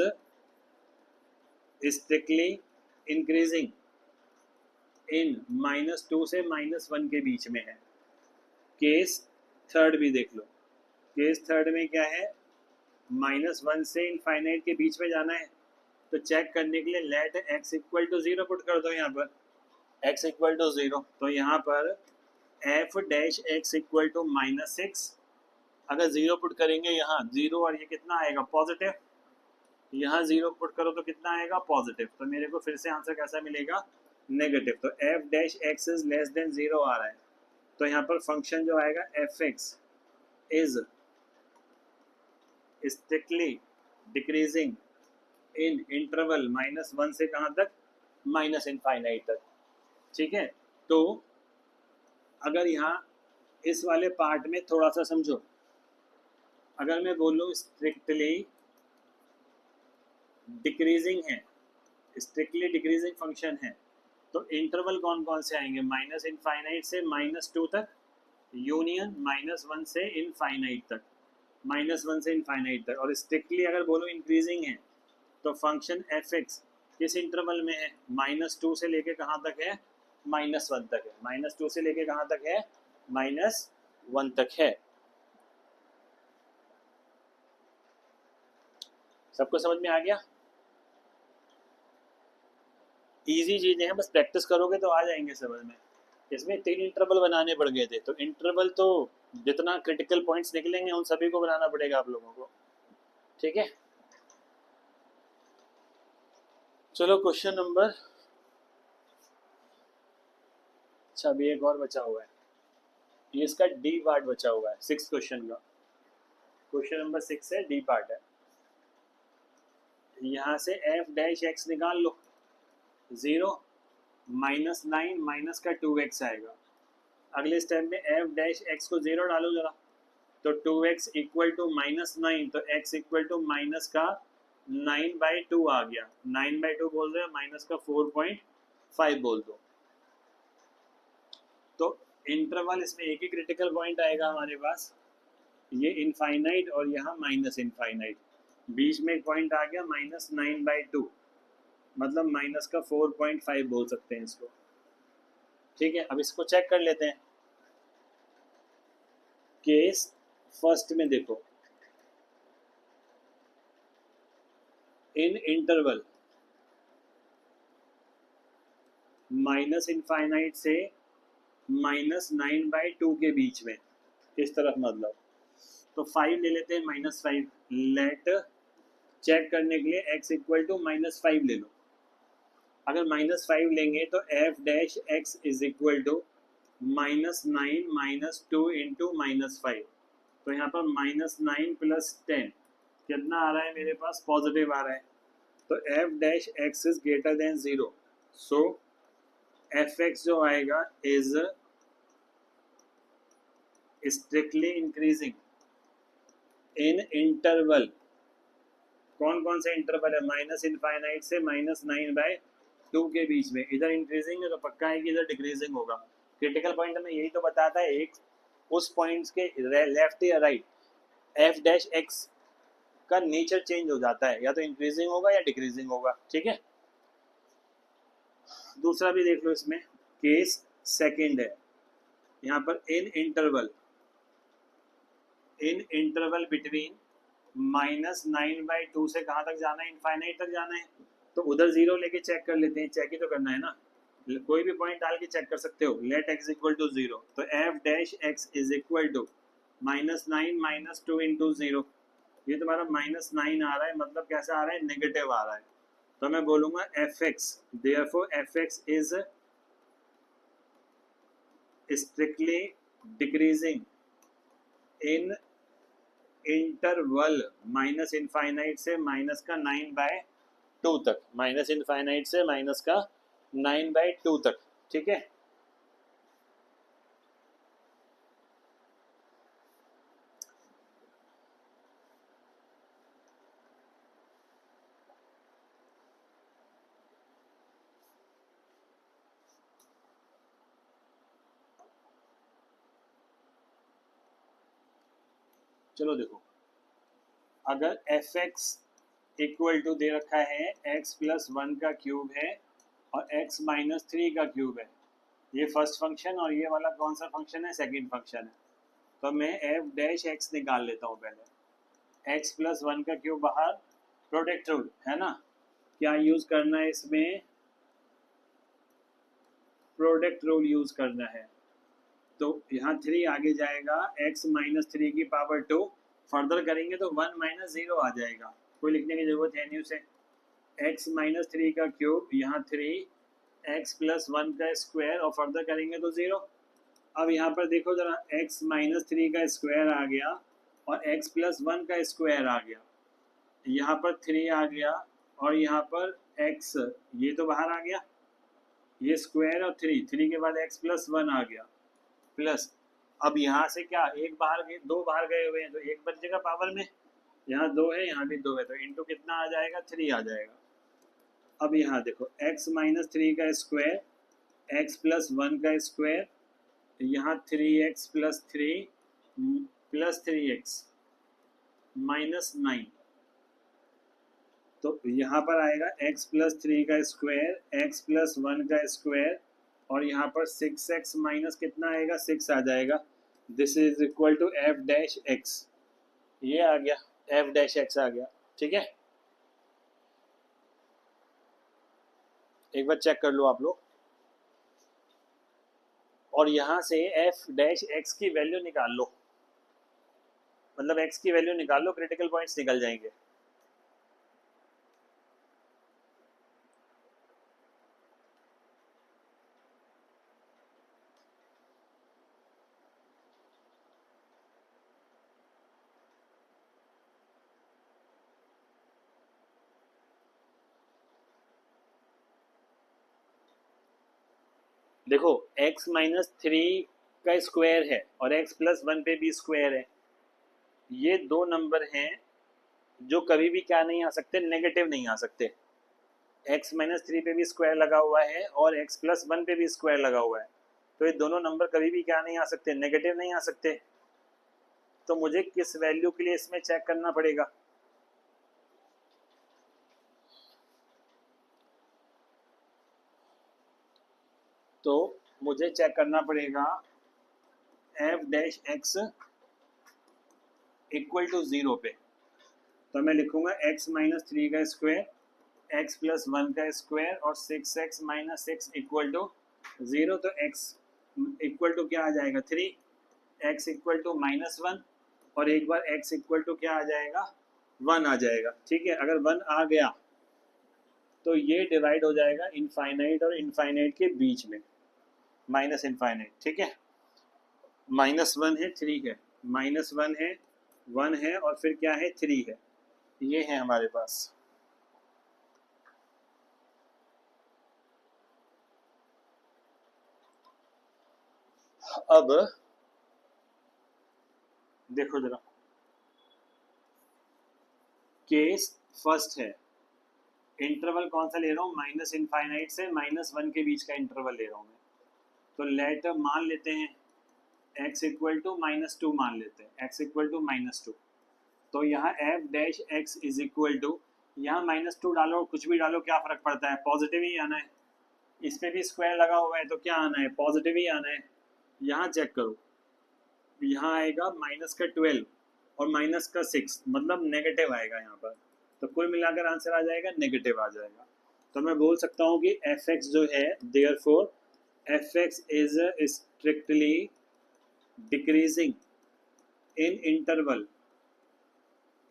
strictly increasing इन -2 से -1 के बीच में है। केस थर्ड भी देख लो, केस थर्ड में क्या है, -1 से इनफाइनाइट के बीच में जाना है, तो चेक करने के लिए let x equal to 0 put कर दो यहाँ पर, x इक्वल टू 0, तो यहाँ पर F dash x equal to -6, अगर 0 पुट करेंगे यहाँ 0 और ये कितना आएगा, पॉजिटिव, यहाँ 0 पुट करो तो कितना आएगा, पॉजिटिव, तो मेरे को फिर से आंसर कैसा मिलेगा, नेगेटिव। तो F dash x is less than 0 आ रहा है, तो यहाँ पर फंक्शन जो आएगा F X is strictly decreasing in interval -1 से कहाँ तक, माइनस इनफाइनाइट तक, ठीक है। तो अगर यहाँ इस वाले पार्ट में थोड़ा सा समझो, अगर मैं बोलूँ स्ट्रिक्टली डिक्रीजिंग है, स्ट्रिक्टली डिक्रीजिंग फंक्शन है, तो इंटरवल कौन कौन से आएंगे? माइनस इनफाइनाइट से -2 तक, यूनियन -1 से इनफाइनाइट तक, -1 से इनफाइनाइट तक। और स्ट्रिक्टली अगर बोलो इंक्रीजिंग है तो फंक्शन एफ एक्स किस इंटरवल में है? -2 से लेके कहाँ तक है? -1 तक है। -2 से लेके कहाँ तक है? -1 तक है। सबको समझ में आ गया? इजी चीजें हैं, बस प्रैक्टिस करोगे तो आ जाएंगे समझ में। इसमें 3 इंटरवल बनाने पड़ गए थे, तो इंटरवल तो जितना क्रिटिकल पॉइंट्स निकलेंगे उन सभी को बनाना पड़ेगा आप लोगों को, ठीक है। चलो क्वेश्चन नंबर, अच्छा अभी एक और बचा हुआ है, ये इसका डी पार्ट बचा हुआ है 6 क्वेश्चन का। क्वेश्चन नंबर 6 है, डी पार्ट है। यहाँ से एफ डैश एक्स निकाल लो, 0 -9 माइनस का 2x आएगा। अगले स्टेप में एफ डैश एक्स को 0 डालो जरा, तो 2x इक्वल टू -9, तो x इक्वल टू माइनस का 9/2 आ गया। 9/2 बोल रहे हो, माइनस का 4.5 बोल दो। तो इंटरवल इसमें एक ही क्रिटिकल पॉइंट आएगा हमारे पास, ये इनफाइनाइट और यहाँ माइनस इनफाइनाइट, बीच में एक पॉइंट आ गया -9/2, मतलब माइनस का 4.5 बोल सकते हैं इसको, ठीक है। अब इसको चेक कर लेते हैं। केस फर्स्ट में देखो, इन इंटरवल माइनस इनफाइनाइट से -9/2 के बीच में, इस तरफ मतलब, तो 5 ले लेते हैं, -5 लेट चेक करने के लिए x इक्वल टू -5 ले लो। अगर -5 लेंगे तो F dash x is equal to -9 -2 into -5, तो यहाँ पर -9 + 10 कितना आ रहा है मेरे पास? पॉजिटिव आ रहा है। तो F dash x is greater then 0, so F X जो आएगा is strictly increasing in interval. कौन कौन से इंटरवल है? माइनस इनफाइनाइट से -9/2 के बीच में। इधर इंक्रीजिंग है तो पक्का है कि इधर डिक्रीजिंग होगा। क्रिटिकल पॉइंट में यही तो बताता है, एक उस पॉइंट्स के लेफ्ट या राइट एफ डैश एक्स का नेचर चेंज हो जाता है, या तो इंक्रीजिंग होगा या डिक्रीजिंग होगा, ठीक है। दूसरा भी देख लो, इसमें केस सेकंड है, यहाँ पर इन इंटरवल बिटवीन -9/2 से कहाँ तक जाना है? इनफाइनाइट तक जाना है, तो उधर 0 लेके चेक कर लेते हैं। चेक ही तो करना है ना, कोई भी पॉइंट डाल के चेक कर सकते हो। लेट x इक्वल टू 0, तो F dash x is equal to -9 - 2 into 0, ये तुम्हारा -9 आ रहा है, मतलब कैसा आ रहा है? नेगेटिव आ रहा है। तो मैं बोलूंगा F x, therefore F X is strictly decreasing in interval minus infinite से -9/2 तक, माइनस इनफाइनाइट से -9/2 तक, ठीक है। चलो देखो, अगर एफ एक्स इक्वल टू दे रखा है x+1 का क्यूब है और x-3 का क्यूब है, ये फर्स्ट फंक्शन, और ये वाला कौन सा फंक्शन है? सेकंड फंक्शन है। तो मैं एफ डैश एक्स निकाल लेता हूँ पहले। x+1 का क्यूब बाहर, प्रोडक्ट रूल है ना, क्या यूज करना है इसमें? प्रोडक्ट रूल यूज करना है। तो यहाँ 3 आगे जाएगा, x-3 की पावर 2, फर्दर करेंगे तो 1 - 0 आ जाएगा, कोई लिखने की जरूरत है नहीं उसे। x-3 का क्यूब, यहाँ 3, x+1 का स्क्वायर, और फर्दर करेंगे तो 0। अब यहाँ पर देखो जरा, x-3 का स्क्वायर आ गया और x+1 का स्क्वायर आ गया, यहाँ पर 3 आ गया, और यहाँ पर x, ये तो बाहर आ गया, ये स्क्वायर और 3 के बाद x+1 आ गया, प्लस अब यहाँ से क्या, एक बाहर गए, 2 बाहर गए हुए हैं, तो 1 बच जाएगा पावर में, यहाँ 2 है, यहाँ भी 2 है, तो इंटू कितना आ जाएगा, 3 आ जाएगा। अब यहाँ देखो x माइनस 3 का स्क्वायर, x प्लस 1 का स्क्वायर, यहाँ 3x plus 3 plus 3x minus 9, तो यहाँ पर आएगा x प्लस 3 का स्क्वायर, x प्लस 1 का स्क्वायर, और यहाँ पर 6x माइनस कितना आएगा, 6 आ जाएगा। This is equal to F dash X, ये आ गया, एफ डैश एक्स आ गया। ठीक है, एक बार चेक कर लो आप लोग, और यहाँ से एफ डैश एक्स की वैल्यू निकाल लो, मतलब एक्स की वैल्यू निकाल लो, क्रिटिकल पॉइंट्स निकल जाएंगे। देखो x माइनस 3 का स्क्वायर है और x प्लस 1 पे भी स्क्वायर है, ये दो नंबर हैं जो कभी भी क्या नहीं आ सकते, नेगेटिव नहीं आ सकते। x माइनस 3 पे भी स्क्वायर लगा हुआ है और x प्लस 1 पे भी स्क्वायर लगा हुआ है, तो ये दोनों नंबर कभी भी क्या नहीं आ सकते, नेगेटिव नहीं आ सकते। तो मुझे किस वैल्यू के लिए इसमें चेक करना पड़ेगा, तो मुझे चेक करना पड़ेगा F dash x equal to 0 पे। तो मैं लिखूंगा x माइनस 3 का स्क्वायर, x प्लस 1 का स्क्वायर और 6x माइनस 6 इक्वल टू 0, तो x इक्वल टू क्या आ जाएगा, 3, x इक्वल टू माइनस 1, और एक बार x इक्वल टू क्या आ जाएगा, 1 आ जाएगा। ठीक है, अगर 1 आ गया तो ये डिवाइड हो जाएगा इनफाइनाइट और इनफाइनाइट के बीच में, माइनस इनफाइनाइट। ठीक है, -1 है, 3 है, -1 है, 1 है, और फिर क्या है, 3 है, ये है हमारे पास। अब देखो जरा, केस फर्स्ट है, इंटरवल कौन सा ले रहा हूँ, माइनस इनफाइनाइट से -1 के बीच का इंटरवल ले रहा हूँ मैं। तो लेट मान लेते हैं x इक्वल टू -2 मान लेते हैं, x इक्वल टू -2, तो यहाँ F dash x is equal to, यहाँ -2 डालो, कुछ भी डालो, क्या फर्क पड़ता है, पॉजिटिव ही आना है। इस पे भी स्क्वायर लगा हुआ है तो क्या आना है, पॉजिटिव ही आना है। यहाँ चेक करो, यहाँ आएगा -12 और -6, मतलब नेगेटिव आएगा यहाँ पर, तो कुल मिलाकर आंसर आ जाएगा नेगेटिव आ जाएगा। तो मैं बोल सकता हूँ कि एफ एक्स जो है, therefore F X is strictly decreasing in interval,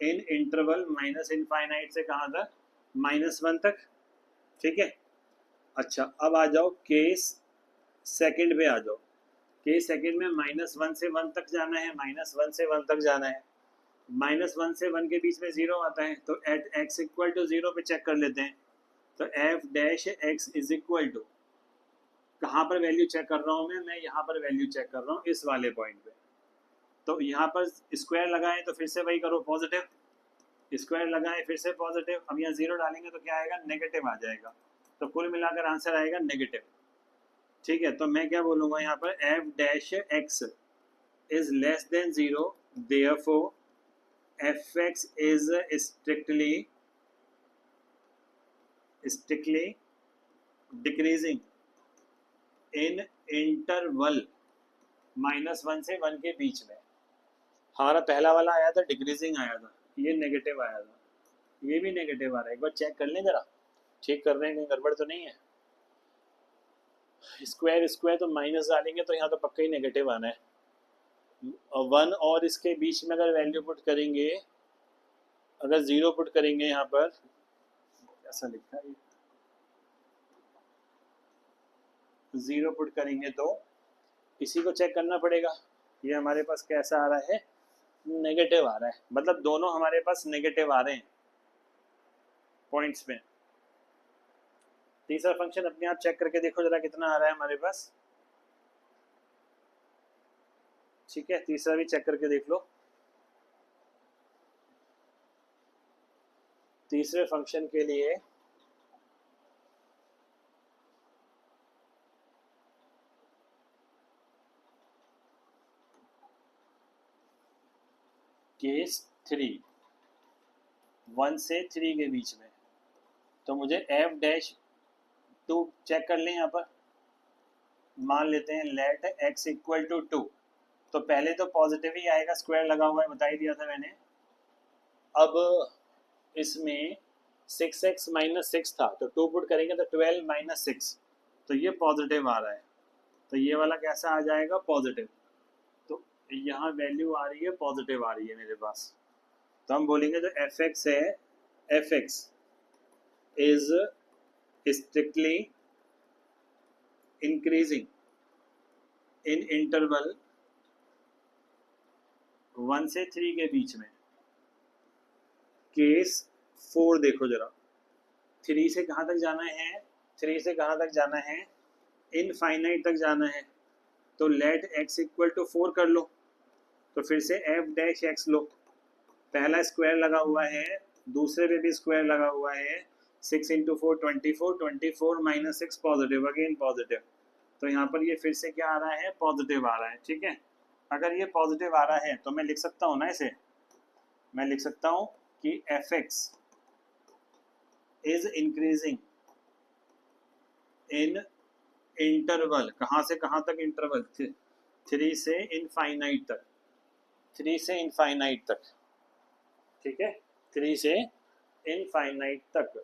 in interval minus infinite से कहाँ तक, -1 तक। ठीक है, अच्छा अब आ जाओ केस सेकंड पे आ जाओ। केस सेकंड में -1 से 1 तक जाना है, -1 से 1 तक जाना है, -1 से 1 के बीच में 0 आता है, तो एट x इक्वल टू 0 पे चेक कर लेते हैं। तो F dash x is equal to, कहाँ पर वैल्यू चेक कर रहा हूँ मैं यहाँ पर वैल्यू चेक कर रहा हूँ इस वाले पॉइंट पे। तो यहाँ पर स्क्वायर लगाएं तो फिर से वही करो, पॉजिटिव, स्क्वायर लगाएं फिर से पॉजिटिव, अब यहाँ 0 डालेंगे तो क्या आएगा, नेगेटिव आ जाएगा। तो कुल मिलाकर आंसर आएगा नेगेटिव। ठीक है, तो मैं क्या बोलूँगा यहाँ पर, F dash x is less than 0, therefore F X is strictly decreasing in interval -1 से 1 के बीच में। हमारा पहला वाला आया था डिक्रीजिंग आया था, ये नेगेटिव आया था, ये भी नेगेटिव आ रहा है। एक बार चेक कर लें जरा, ठीक कर रहे हैं, कहीं गड़बड़ तो नहीं है। स्क्वायर स्क्वायर तो माइनस डालेंगे तो यहाँ तो पक्का ही नेगेटिव आना है। 1 और इसके बीच में अगर वैल्यू पुट करेंगे, अगर 0 पुट करेंगे यहाँ पर, ऐसा लिखा है 0 पुट करेंगे तो इसी को चेक करना पड़ेगा। ये हमारे पास कैसा आ रहा है, नेगेटिव आ रहा है, मतलब दोनों हमारे पास नेगेटिव आ रहे हैं पॉइंट्स में। तीसरा फंक्शन अपने आप चेक करके देखो जरा कितना आ रहा है हमारे पास। ठीक है, तीसरा भी चेक करके देख लो। तीसरे फंक्शन के लिए केस 3 1 से 3 के बीच में, तो मुझे एफ डैश 2 चेक कर लें। यहाँ पर मान लेते हैं लेट x इक्वल टू 2, तो पहले तो पॉजिटिव ही आएगा, स्क्वायर लगा हुआ है, बता ही दिया था मैंने। अब इसमें 6x माइनस 6 था, तो 2 पुट करेंगे तो 12 माइनस 6, तो ये पॉजिटिव आ रहा है, तो ये वाला कैसा आ जाएगा, पॉजिटिव। तो यहाँ वैल्यू आ रही है, पॉजिटिव आ रही है मेरे पास, तो हम बोलेंगे जो एफ एक्स है, F X is strictly increasing in interval 1 से 3 के बीच में। केस 4 देखो जरा, 3 से कहाँ तक जाना है, 3 से कहाँ तक जाना है, इनफाइनाइट तक जाना है, तो लेट x इक्वल टू 4 कर लो, तो फिर से एफ डैश एक्स लो, पहला स्क्वायर लगा हुआ है, दूसरे पे भी स्क्वायर लगा हुआ है, 6 into 4 24, 24 minus 6 positive, again positive, तो यहाँ पर ये फिर से क्या आ रहा है, पॉजिटिव आ रहा है। ठीक है, अगर ये पॉजिटिव आ रहा है तो मैं लिख सकता हूँ ना इसे, मैं लिख सकता हूँ कि F X is increasing in interval, कहाँ से कहाँ तक इंटरवल, 3 से इनफाइनाइट तक, 3 से इनफाइनाइट तक। ठीक है, 3 से इनफाइनाइट तक।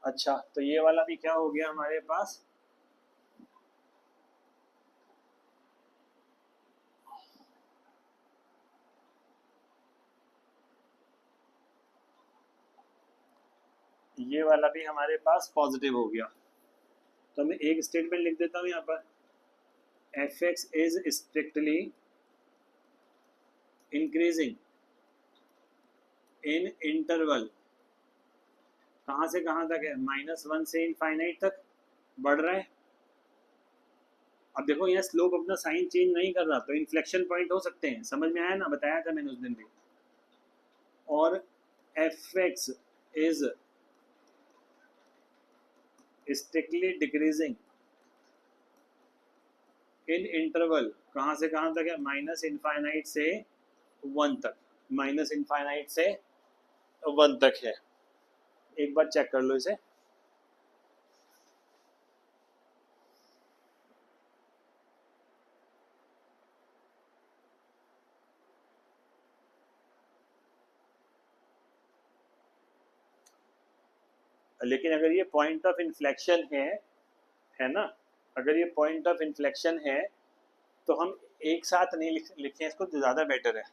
अच्छा, तो ये वाला भी क्या हो गया हमारे पास, ये वाला भी हमारे पास पॉजिटिव हो गया। तो मैं एक स्टेटमेंट लिख देता हूँ यहाँ पर, F X is strictly increasing in interval, कहाँ से कहाँ तक है, -1 से इनफाइनाइट तक बढ़ रहा है। अब देखो यहाँ स्लोप अपना साइन चेंज नहीं कर रहा, तो इन्फ्लेक्शन पॉइंट हो सकते हैं, समझ में आया ना, बताया था मैंने उस दिन भी। और F X is strictly decreasing in interval, कहाँ से कहाँ तक है, -इनफाइनाइट से 1 तक, -इनफाइनाइट से 1 तक है। एक बार चेक कर लो इसे, लेकिन अगर ये पॉइंट ऑफ इन्फ्लेक्शन है ना, अगर ये पॉइंट ऑफ इन्फ्लेक्शन है तो हम एक साथ नहीं लिखें इसको, तो ज़्यादा बेटर है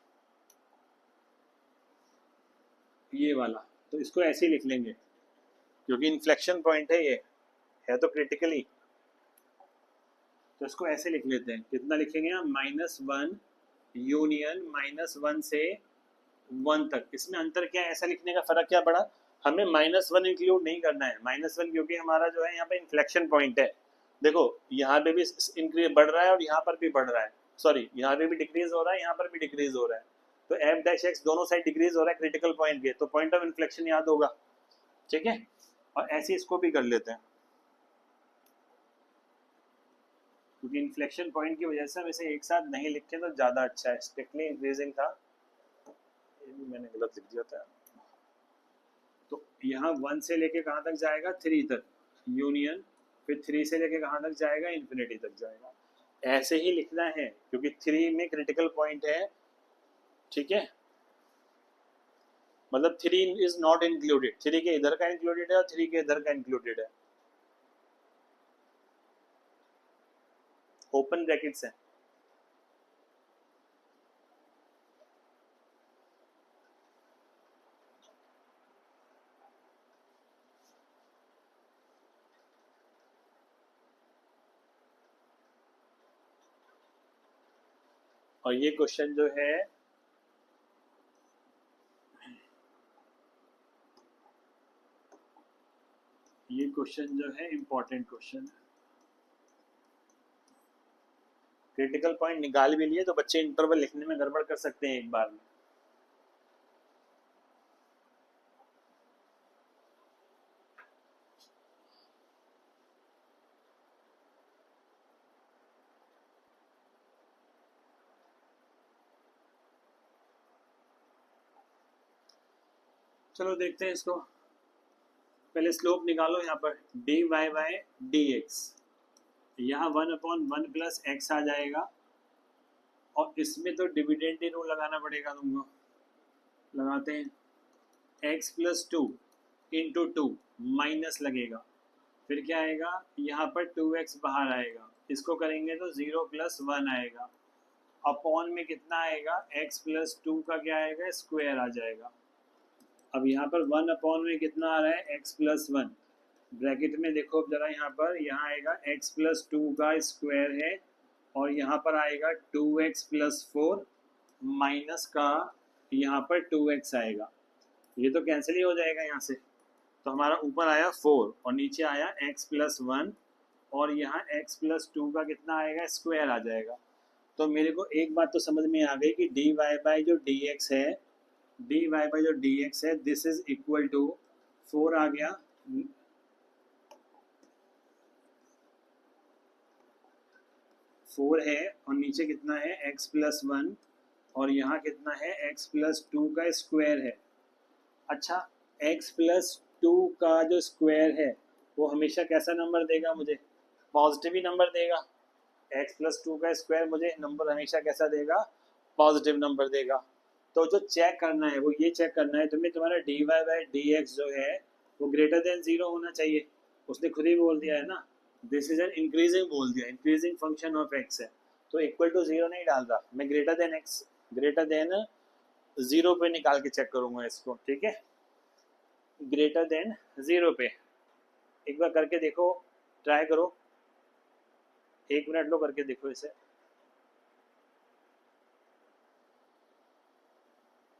ये वाला, तो इसको ऐसे ही लिख लेंगे क्योंकि इन्फ्लेक्शन पॉइंट है, ये है तो क्रिटिकली, तो इसको ऐसे लिख लेते हैं। कितना लिखेंगे हम, -1 यूनियन -1 से 1 तक। इसमें अंतर क्या है, ऐसा लिखने का फ़र्क क्या पड़ा, हमें -1 इंक्लूड नहीं करना है, -1 क्योंकि हमारा जो है यहाँ पे इन्फ्लेक्शन पॉइंट है। देखो यहाँ पे भी इंक्रीज बढ़ रहा है और यहाँ पर भी बढ़ रहा है, सॉरी यहाँ पे भी डिक्रीज हो रहा है, यहाँ पर भी डिक्रीज हो रहा है, तो एफ डैश एक्स दोनों साइड डिक्रीज हो रहा है क्रिटिकल पॉइंट के, तो पॉइंट ऑफ इन्फ्लेक्शन याद होगा। ठीक है, और ऐसे इसको भी कर लेते हैं क्योंकि इन्फ्लेक्शन पॉइंट की वजह से हम इसे एक साथ नहीं लिखे तो ज़्यादा अच्छा है। स्ट्रिक्टली इंक्रीजिंग था, ये भी मैंने गलत लिख दिया था, तो यहाँ 1 से लेके कहाँ तक जाएगा, 3 तक यूनियन, फिर 3 से लेके कहाँ तक जाएगा, इन्फिनिटी तक जाएगा। ऐसे ही लिखना है क्योंकि 3 में क्रिटिकल पॉइंट है। ठीक है, मतलब 3 इज नॉट इंक्लूडेड, 3 के इधर का इंक्लूडेड है और 3 के इधर का इंक्लूडेड है, ओपन ब्रैकेट्स है। और ये क्वेश्चन जो है ये क्वेश्चन जो है इंपॉर्टेंट क्वेश्चन है। क्रिटिकल पॉइंट निकाल भी लिए तो बच्चे इंटरवल लिखने में गड़बड़ कर सकते हैं एक बार में। चलो देखते हैं इसको। पहले स्लोप निकालो यहाँ पर D Y by D X, यहाँ 1/1 प्लस एक्स आ जाएगा, और इसमें तो डिविडेंड रूल लगाना पड़ेगा तुमको। लगाते हैं, एक्स प्लस 2 इंटू 2 माइनस लगेगा, फिर क्या आएगा यहाँ पर 2x बाहर आएगा, इसको करेंगे तो 0 प्लस 1 आएगा, अपॉन में कितना आएगा x प्लस 2 का क्या आएगा स्क्वायर आ जाएगा। अब यहाँ पर 1 अपॉन में कितना आ रहा है x प्लस 1, ब्रैकेट में देखो जरा यहाँ पर, यहाँ आएगा x प्लस 2 का स्क्वायर है, और यहाँ पर आएगा 2x प्लस 4 माइनस का यहाँ पर 2x आएगा, ये तो कैंसिल ही हो जाएगा यहाँ से। तो हमारा ऊपर आया 4 और नीचे आया x प्लस 1, और यहाँ x प्लस 2 का कितना आएगा स्क्वायर आ जाएगा। तो मेरे को एक बात तो समझ में आ गई कि डी वाई बाई जो डी एक्स है, डी वाई बाई जो डी एक्स है दिस इज इक्वल टू 4 आ गया, 4 है, और नीचे कितना है x प्लस 1, और यहाँ कितना है x प्लस 2 का स्क्वायर है। अच्छा, x प्लस 2 का जो स्क्वायर है वो हमेशा कैसा नंबर देगा मुझे, पॉजिटिव ही नंबर देगा। x प्लस 2 का स्क्वायर मुझे नंबर हमेशा कैसा देगा, पॉजिटिव नंबर देगा। तो जो चेक करना है वो ये चेक करना है तुम्हें, तुम्हारा D Y by D X जो है वो ग्रेटर देन 0 होना चाहिए। उसने खुद ही बोल दिया है ना, दिस इज एन इंक्रीजिंग बोल दिया, इंक्रीजिंग फंक्शन ऑफ x है, तो इक्वल टू 0 नहीं डाल रहा मैं, greater than x, greater than 0 पे निकाल के चेक करूंगा इसको, ठीक है, ग्रेटर देन 0 पे। एक बार करके देखो, ट्राई करो, 1 मिनट लो करके देखो इसे।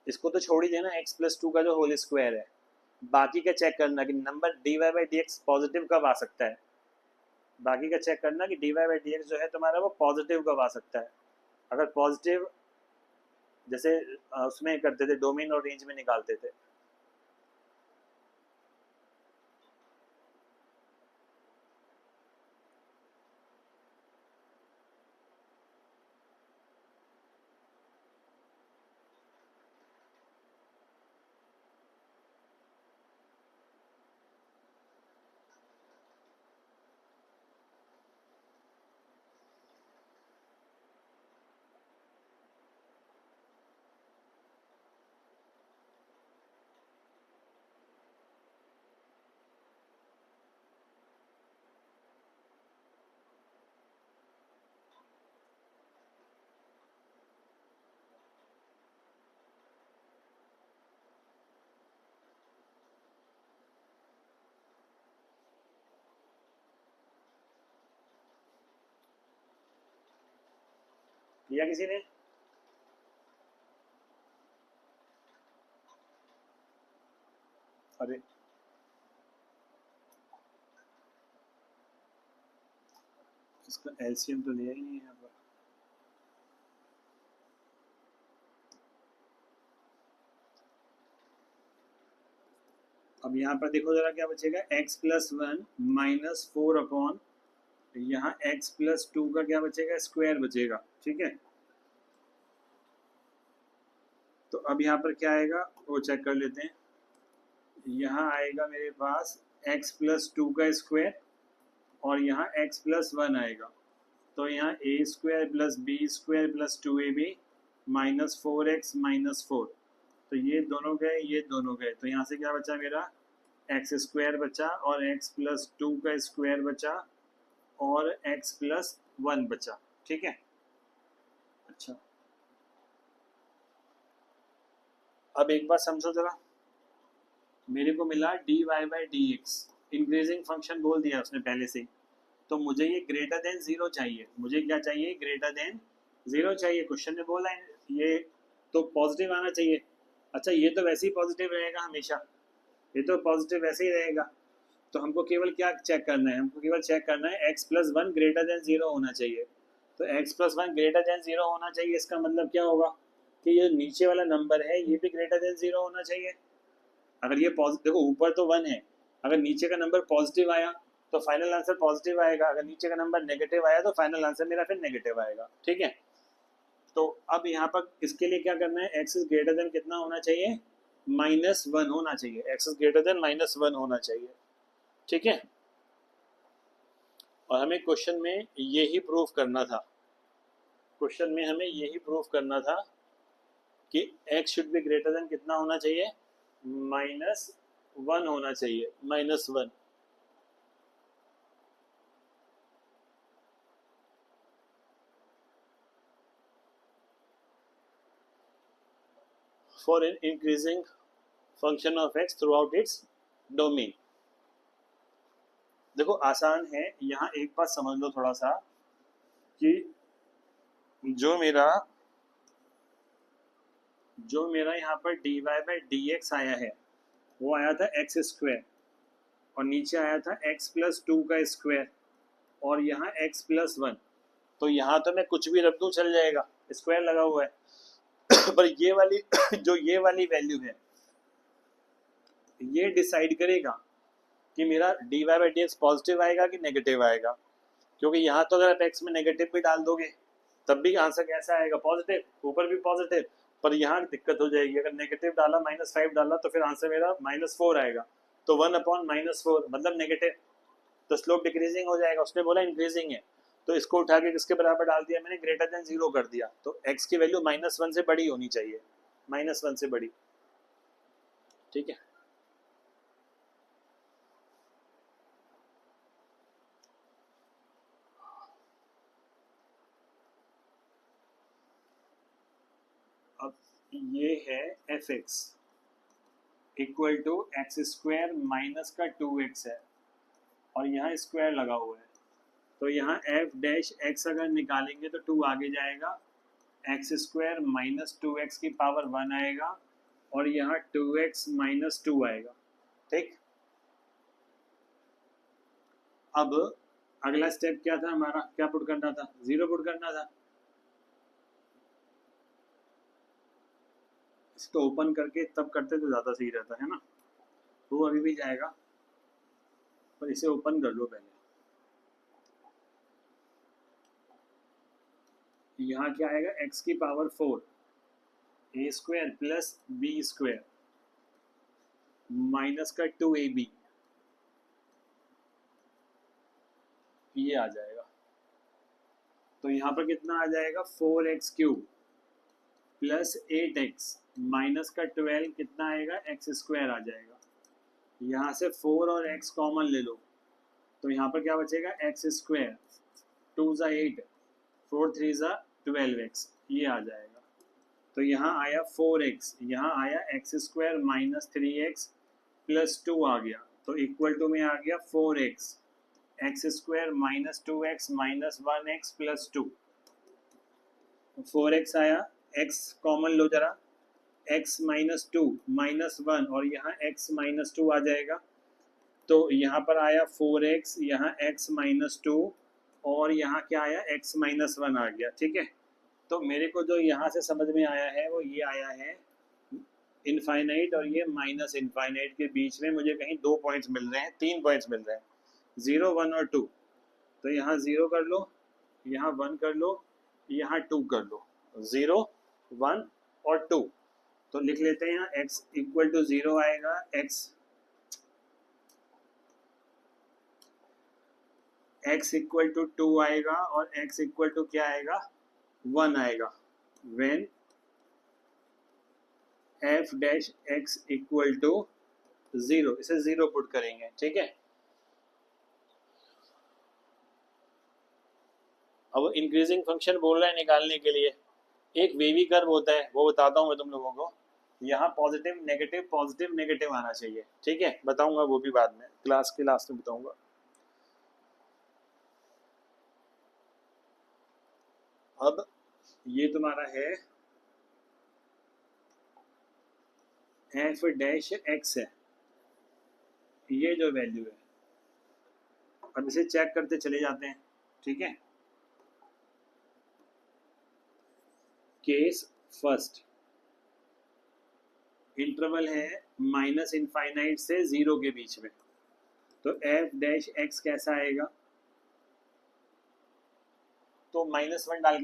इसको तो छोड़ ही देना, x प्लस 2 का जो होल स्क्वायर है, बाकी का चेक करना कि number D Y by D X positive कब आ सकता है, बाकी का चेक करना कि D Y by D X जो है तुम्हारा वो पॉजिटिव कब आ सकता है। अगर पॉजिटिव, जैसे उसमें करते थे डोमेन और रेंज में निकालते थे, किया किसी ने? अरे इसका एलसीएम तो लिया ही नहीं है यहाँ पर। अब यहाँ पर देखो जरा क्या बचेगा, x प्लस 1 माइनस 4 अपॉन यहाँ x प्लस 2 का क्या बचेगा स्क्वायर बचेगा, ठीक है। तो अब यहाँ पर क्या आएगा वो चेक कर लेते हैं, यहाँ आएगा मेरे पास x प्लस 2 का स्क्वायर, और यहाँ x प्लस 1 आएगा, तो यहाँ A square plus B square plus 2ab minus 4x minus 4, तो ये दोनों गए ये दोनों गए, तो यहाँ से क्या बचा मेरा एक्स स्क्वायर बचा, और x प्लस 2 का स्क्वायर बचा, और x प्लस 1 बचा, ठीक है। अच्छा, अब एक बार समझो जरा, मेरे को मिला D Y by D X, increasing function बोल दिया उसने पहले से ही, तो मुझे ये ग्रेटर देन 0 चाहिए, मुझे क्या चाहिए ग्रेटर देन 0 चाहिए, क्वेश्चन में बोला है ये तो पॉजिटिव आना चाहिए। अच्छा, ये तो वैसे ही पॉजिटिव रहेगा हमेशा, ये तो पॉजिटिव वैसे ही रहेगा, तो हमको केवल क्या चेक करना है, हमको केवल चेक करना है x प्लस 1 ग्रेटर देन 0 होना चाहिए। तो x प्लस 1 ग्रेटर देन 0 होना चाहिए, इसका मतलब क्या होगा कि ये नीचे वाला नंबर है ये भी ग्रेटर देन 0 होना चाहिए। अगर ये पॉजिटिव, देखो ऊपर तो 1 है, अगर नीचे का नंबर पॉजिटिव आया तो फाइनल आंसर पॉजिटिव आएगा, अगर नीचे का नंबर नेगेटिव आया तो फाइनल आंसर मेरा फिर नेगेटिव आएगा, ठीक है। तो अब यहाँ पर इसके लिए क्या करना है, x इज ग्रेटर देन कितना होना चाहिए -1 होना चाहिए, x इज ग्रेटर देन -1 होना चाहिए, ठीक है। और हमें क्वेश्चन में यही प्रूफ करना था, क्वेश्चन में हमें यही प्रूफ करना था कि x should be greater than कितना होना चाहिए, -1 होना चाहिए, -1। For an increasing function of x through out its domain. देखो आसान है, यहाँ एक बात समझ लो थोड़ा सा कि जो मेरा यहाँ पर dy/dx आया है वो आया था x² और नीचे आया था x+2 का स्क्वायर और यहाँ x+1। तो यहाँ तो मैं कुछ भी रख दूँ चल जाएगा, स्क्वायर लगा हुआ है पर ये वाली जो ये वाली वैल्यू है ये डिसाइड करेगा कि मेरा dy/dx पॉजिटिव आएगा कि नेगेटिव आएगा, क्योंकि यहाँ तो अगर आप x में नेगेटिव भी डाल दोगे तब भी आंसर कैसा आएगा, पॉजिटिव, ऊपर भी पॉजिटिव। पर यहाँ दिक्कत हो जाएगी, अगर नेगेटिव डाला -5 डाला तो फिर आंसर मेरा -4 आएगा, तो 1/-4 मतलब नेगेटिव, तो स्लोप डिक्रीजिंग हो जाएगा। उसने बोला इंक्रीजिंग है तो इसको उठा के किसके बराबर डाल दिया मैंने, ग्रेटर देन 0 कर दिया। तो x की वैल्यू -1 से बड़ी होनी चाहिए, -1 से बड़ी, ठीक है। अब ये है f(x) equal to x² minus का 2x है और यहाँ स्क्वायर लगा हुआ है, तो यहाँ f' अगर निकालेंगे तो 2 आगे जाएगा, x² माइनस 2x की पावर 1 आएगा और यहाँ 2x माइनस 2 आएगा, ठीक। अब अगला स्टेप क्या था हमारा, क्या पुट करना था, 0 पुट करना था। इसको ओपन करके तब करते तो ज़्यादा सही रहता है ना, वो अभी भी जाएगा पर इसे ओपन कर लो पहले। यहाँ क्या आएगा, x की power 4 a² plus b² minus का 2ab, ये आ जाएगा। तो यहाँ पर कितना आ जाएगा, 4x³ प्लस 8x माइनस का 12 कितना आएगा, x² आ जाएगा। यहाँ से 4 और x कॉमन ले लो तो यहाँ पर क्या बचेगा, x², 2 × 8, 4 × 3 = 12x, ये आ जाएगा। तो यहाँ आया 4x, यहाँ आया x² माइनस 3x प्लस 2 आ गया, तो इक्वल टू में आ गया 4x, x² minus 2x minus 1x plus 2, 4x आया, x कॉमन लो जरा, x माइनस 2 माइनस 1 और यहाँ x माइनस 2 आ जाएगा। तो यहाँ पर आया 4x, यहाँ x माइनस 2 और यहाँ क्या आया, x माइनस 1 आ गया, ठीक है। तो मेरे को जो यहाँ से समझ में आया है वो ये आया है, इनफाइनाइट और ये माइनस इनफाइनाइट के बीच में मुझे कहीं 2 पॉइंट्स मिल रहे हैं, 3 पॉइंट्स मिल रहे हैं, 0, 1 और 2। तो यहाँ 0 कर लो, यहाँ 1 कर लो, यहाँ 2 कर लो, 0, 1 और 2। तो लिख लेते हैं यहाँ x इक्वल टू 0 आएगा, x इक्वल टू 2 आएगा और x इक्वल टू क्या आएगा, 1 आएगा। व्हेन f' इक्वल टू 0, इसे 0 पुट करेंगे, ठीक है। अब इंक्रीजिंग फंक्शन बोल रहा है निकालने के लिए, एक वेवी कर्व होता है वो बताता हूँ मैं तुम लोगों को। यहाँ पॉजिटिव नेगेटिव आना चाहिए, ठीक है, बताऊंगा वो भी बाद में, क्लास के लास्ट में बताऊंगा। अब ये तुम्हारा है f' है, ये जो वैल्यू है, अब इसे चेक करते चले जाते हैं, ठीक है। केस फर्स्ट, इंटरवल है माइनस इनफाइनाइट से 0 के बीच में, तो f' कैसा आएगा, तो -1 डाल के